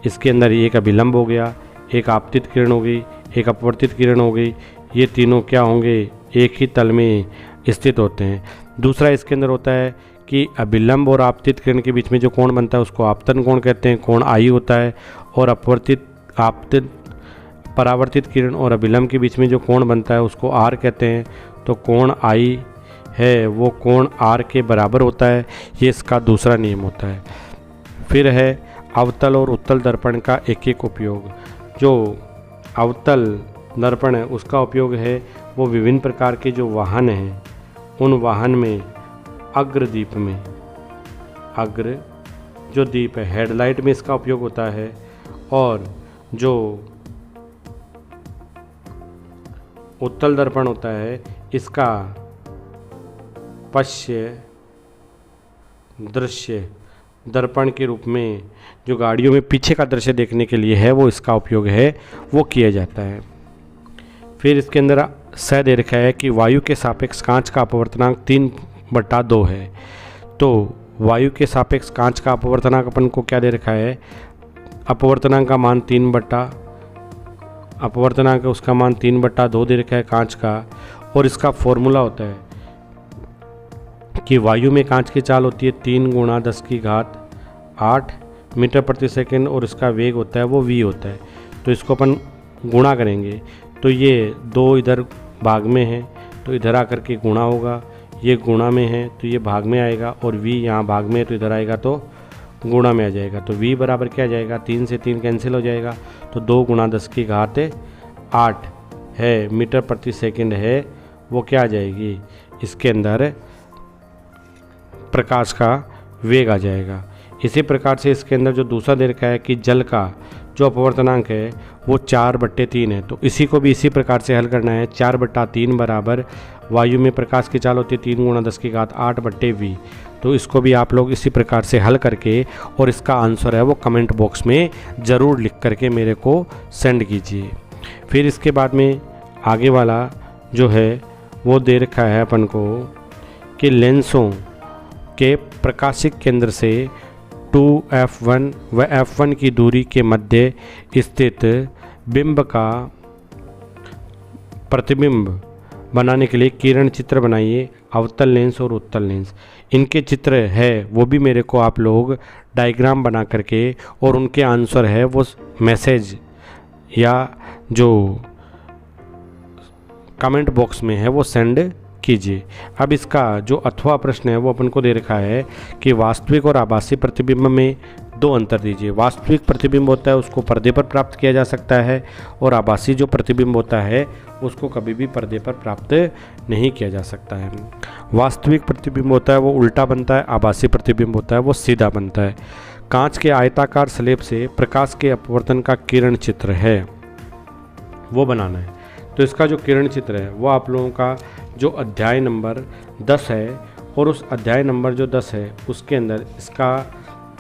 S1: इसके अंदर एक अभिलंब हो गया, एक आपतित किरण हो गई, एक अपवर्तित किरण हो गई, ये तीनों क्या होंगे, एक ही तल में स्थित होते हैं। दूसरा इसके अंदर होता है कि अभिलंब और आपतित किरण के बीच में जो कोण बनता है उसको आपतन कोण कहते हैं, कोण आई होता है। और आपतित परावर्तित किरण और अभिलंब के बीच में जो कोण बनता है उसको आर कहते हैं। तो कोण आई है वो कोण आर के बराबर होता है, ये इसका दूसरा नियम होता है। फिर है अवतल और उत्तल दर्पण का एक एक उपयोग। जो अवतल दर्पण है उसका उपयोग है वो विभिन्न प्रकार के जो वाहन हैं उन वाहन में अग्रदीप में, अग्र जो दीप है हेडलाइट में इसका उपयोग होता है। और जो उत्तल दर्पण होता है इसका पश्य दृश्य दर्पण के रूप में जो गाड़ियों में पीछे का दृश्य देखने के लिए है वो इसका उपयोग है वो किया जाता है। फिर इसके अंदर स दे रखा है कि वायु के सापेक्ष कांच का अपवर्तनांक 3/2 है। तो वायु के सापेक्ष कांच का अपवर्तनांक अपन को क्या दे रखा है, अपवर्तनांक का मान अपवर्तनांक उसका मान 3/2 दे रखा है कांच का। और इसका फॉर्मूला होता है कि वायु में कांच की चाल होती है 3 × 10⁸ मीटर प्रति सेकंड और इसका वेग होता है वो v होता है। तो इसको अपन गुणा करेंगे तो ये 2 इधर भाग में है तो इधर आकर के गुणा होगा, ये गुणा में है तो ये भाग में आएगा, और v यहाँ भाग में है तो इधर आएगा तो गुणा में आ जाएगा। तो v बराबर क्या आ जाएगा, 3 से 3 कैंसिल हो जाएगा तो 2 × 10⁸ है मीटर प्रति सेकंड है वो क्या आ जाएगी, इसके अंदर प्रकाश का वेग आ जाएगा। इसी प्रकार से इसके अंदर जो दूसरा दे रखा है कि जल का जो अपवर्तनांक है वो 4/3 है। तो इसी को भी इसी प्रकार से हल करना है। 4/3 बराबर वायु में प्रकाश की चाल होती है 3 × 10⁸ v। तो इसको भी आप लोग इसी प्रकार से हल करके और इसका आंसर है वो कमेंट बॉक्स में ज़रूर लिख करके मेरे को सेंड कीजिए। फिर इसके बाद में आगे वाला जो है वो दे रखा है अपन को कि लेंसों के प्रकाशिक केंद्र से 2f1 व f1 की दूरी के मध्य स्थित बिंब का प्रतिबिंब बनाने के लिए किरण चित्र बनाइए, अवतल लेंस और उत्तल लेंस। इनके चित्र है वो भी मेरे को आप लोग डायग्राम बना करके और उनके आंसर है वो मैसेज या जो कमेंट बॉक्स में है वो सेंड कीजिए। अब इसका जो अथवा प्रश्न है वो अपन को दे रखा है कि वास्तविक और आभासी प्रतिबिंब में दो अंतर दीजिए। वास्तविक प्रतिबिंब होता है उसको पर्दे पर प्राप्त किया जा सकता है और आभासी जो प्रतिबिंब होता है उसको कभी भी पर्दे पर प्राप्त नहीं किया जा सकता है। वास्तविक प्रतिबिंब होता है वो उल्टा बनता है, आभासी प्रतिबिंब होता है वो सीधा बनता है। कांच के आयताकार स्लेब से प्रकाश के अपवर्तन का किरण चित्र है वो बनाना है। तो इसका जो किरण चित्र है वो आप लोगों का जो अध्याय नंबर 10 है और उस अध्याय नंबर जो 10 है उसके अंदर इसका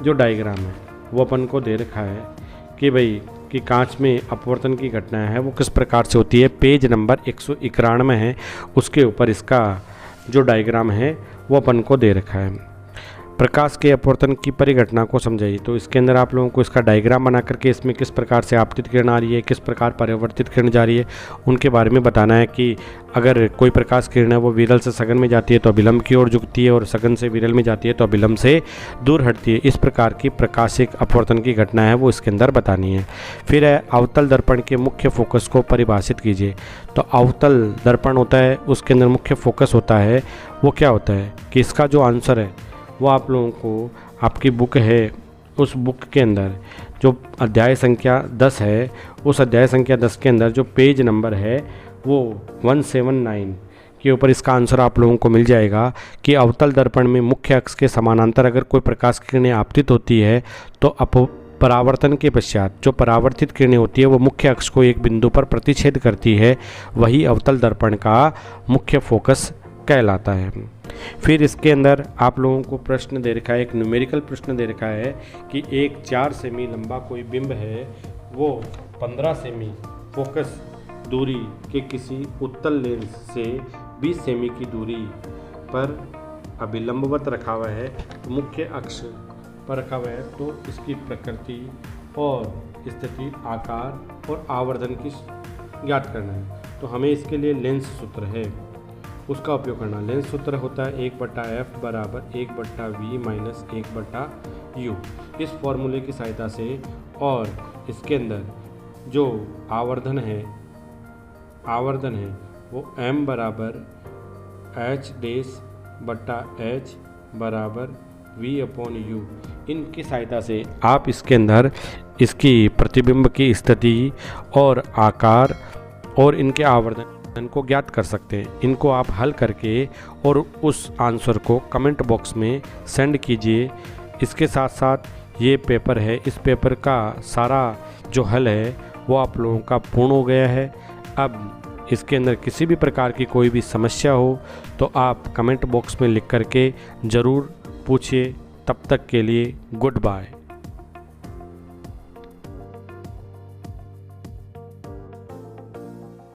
S1: जो डायग्राम है वो अपन को दे रखा है कि भाई कि कांच में अपवर्तन की घटना है वो किस प्रकार से होती है। पेज नंबर 191 है, उसके ऊपर इसका जो डायग्राम है वो अपन को दे रखा है। प्रकाश के अपवर्तन की परिघटना को समझाइए। तो इसके अंदर आप लोगों को इसका डायग्राम बना करके इसमें किस प्रकार से आपतित किरण आ रही है, किस प्रकार परिवर्तित किरण जा रही है, उनके बारे में बताना है कि अगर कोई प्रकाश किरण है वो विरल से सघन में जाती है तो अभिलंब की ओर झुकती है और सघन से विरल में जाती है तो अभिलंब से दूर हटती है। इस प्रकार की प्रकाशिक अपवर्तन की घटना है वो इसके अंदर बतानी है। फिर है अवतल दर्पण के मुख्य फोकस को परिभाषित कीजिए। तो अवतल दर्पण होता है उसके अंदर मुख्य फोकस होता है वो क्या होता है कि इसका जो आंसर है वो आप लोगों को आपकी बुक है उस बुक के अंदर जो अध्याय संख्या 10 है उस अध्याय संख्या 10 के अंदर जो पेज नंबर है वो 179 के ऊपर इसका आंसर आप लोगों को मिल जाएगा कि अवतल दर्पण में मुख्य अक्ष के समानांतर अगर कोई प्रकाश किरणें आपतित होती है तो परावर्तन के पश्चात जो परावर्तित किरणें होती है वो मुख्य अक्ष को एक बिंदु पर प्रतिच्छेद करती है, वही अवतल दर्पण का मुख्य फोकस कहलाता है। फिर इसके अंदर आप लोगों को प्रश्न दे रखा है, एक न्यूमेरिकल प्रश्न दे रखा है कि एक 4 सेमी लंबा कोई बिंब है वो 15 सेमी फोकस दूरी के किसी उत्तल लेंस से 20 सेमी की दूरी पर अभिलंबवत रखा हुआ है, मुख्य अक्ष पर रखा हुआ है। तो इसकी प्रकृति और स्थिति, आकार और आवर्धन की ज्ञात करना है। तो हमें इसके लिए लेंस सूत्र है उसका उपयोग करना। लेंस सूत्र होता है 1/f बराबर 1/v माइनस 1/u। इस फॉर्मूले की सहायता से और इसके अंदर जो आवर्धन है वो m बराबर h/h बराबर v/u। इनकी सहायता से आप इसके अंदर इसकी प्रतिबिंब की स्थिति और आकार और इनके आवर्धन को ज्ञात कर सकते हैं। इनको आप हल करके और उस आंसर को कमेंट बॉक्स में सेंड कीजिए। इसके साथ साथ ये पेपर है, इस पेपर का सारा जो हल है वो आप लोगों का पूर्ण हो गया है। अब इसके अंदर किसी भी प्रकार की कोई भी समस्या हो तो आप कमेंट बॉक्स में लिख करके ज़रूर पूछिए। तब तक के लिए गुड बाय।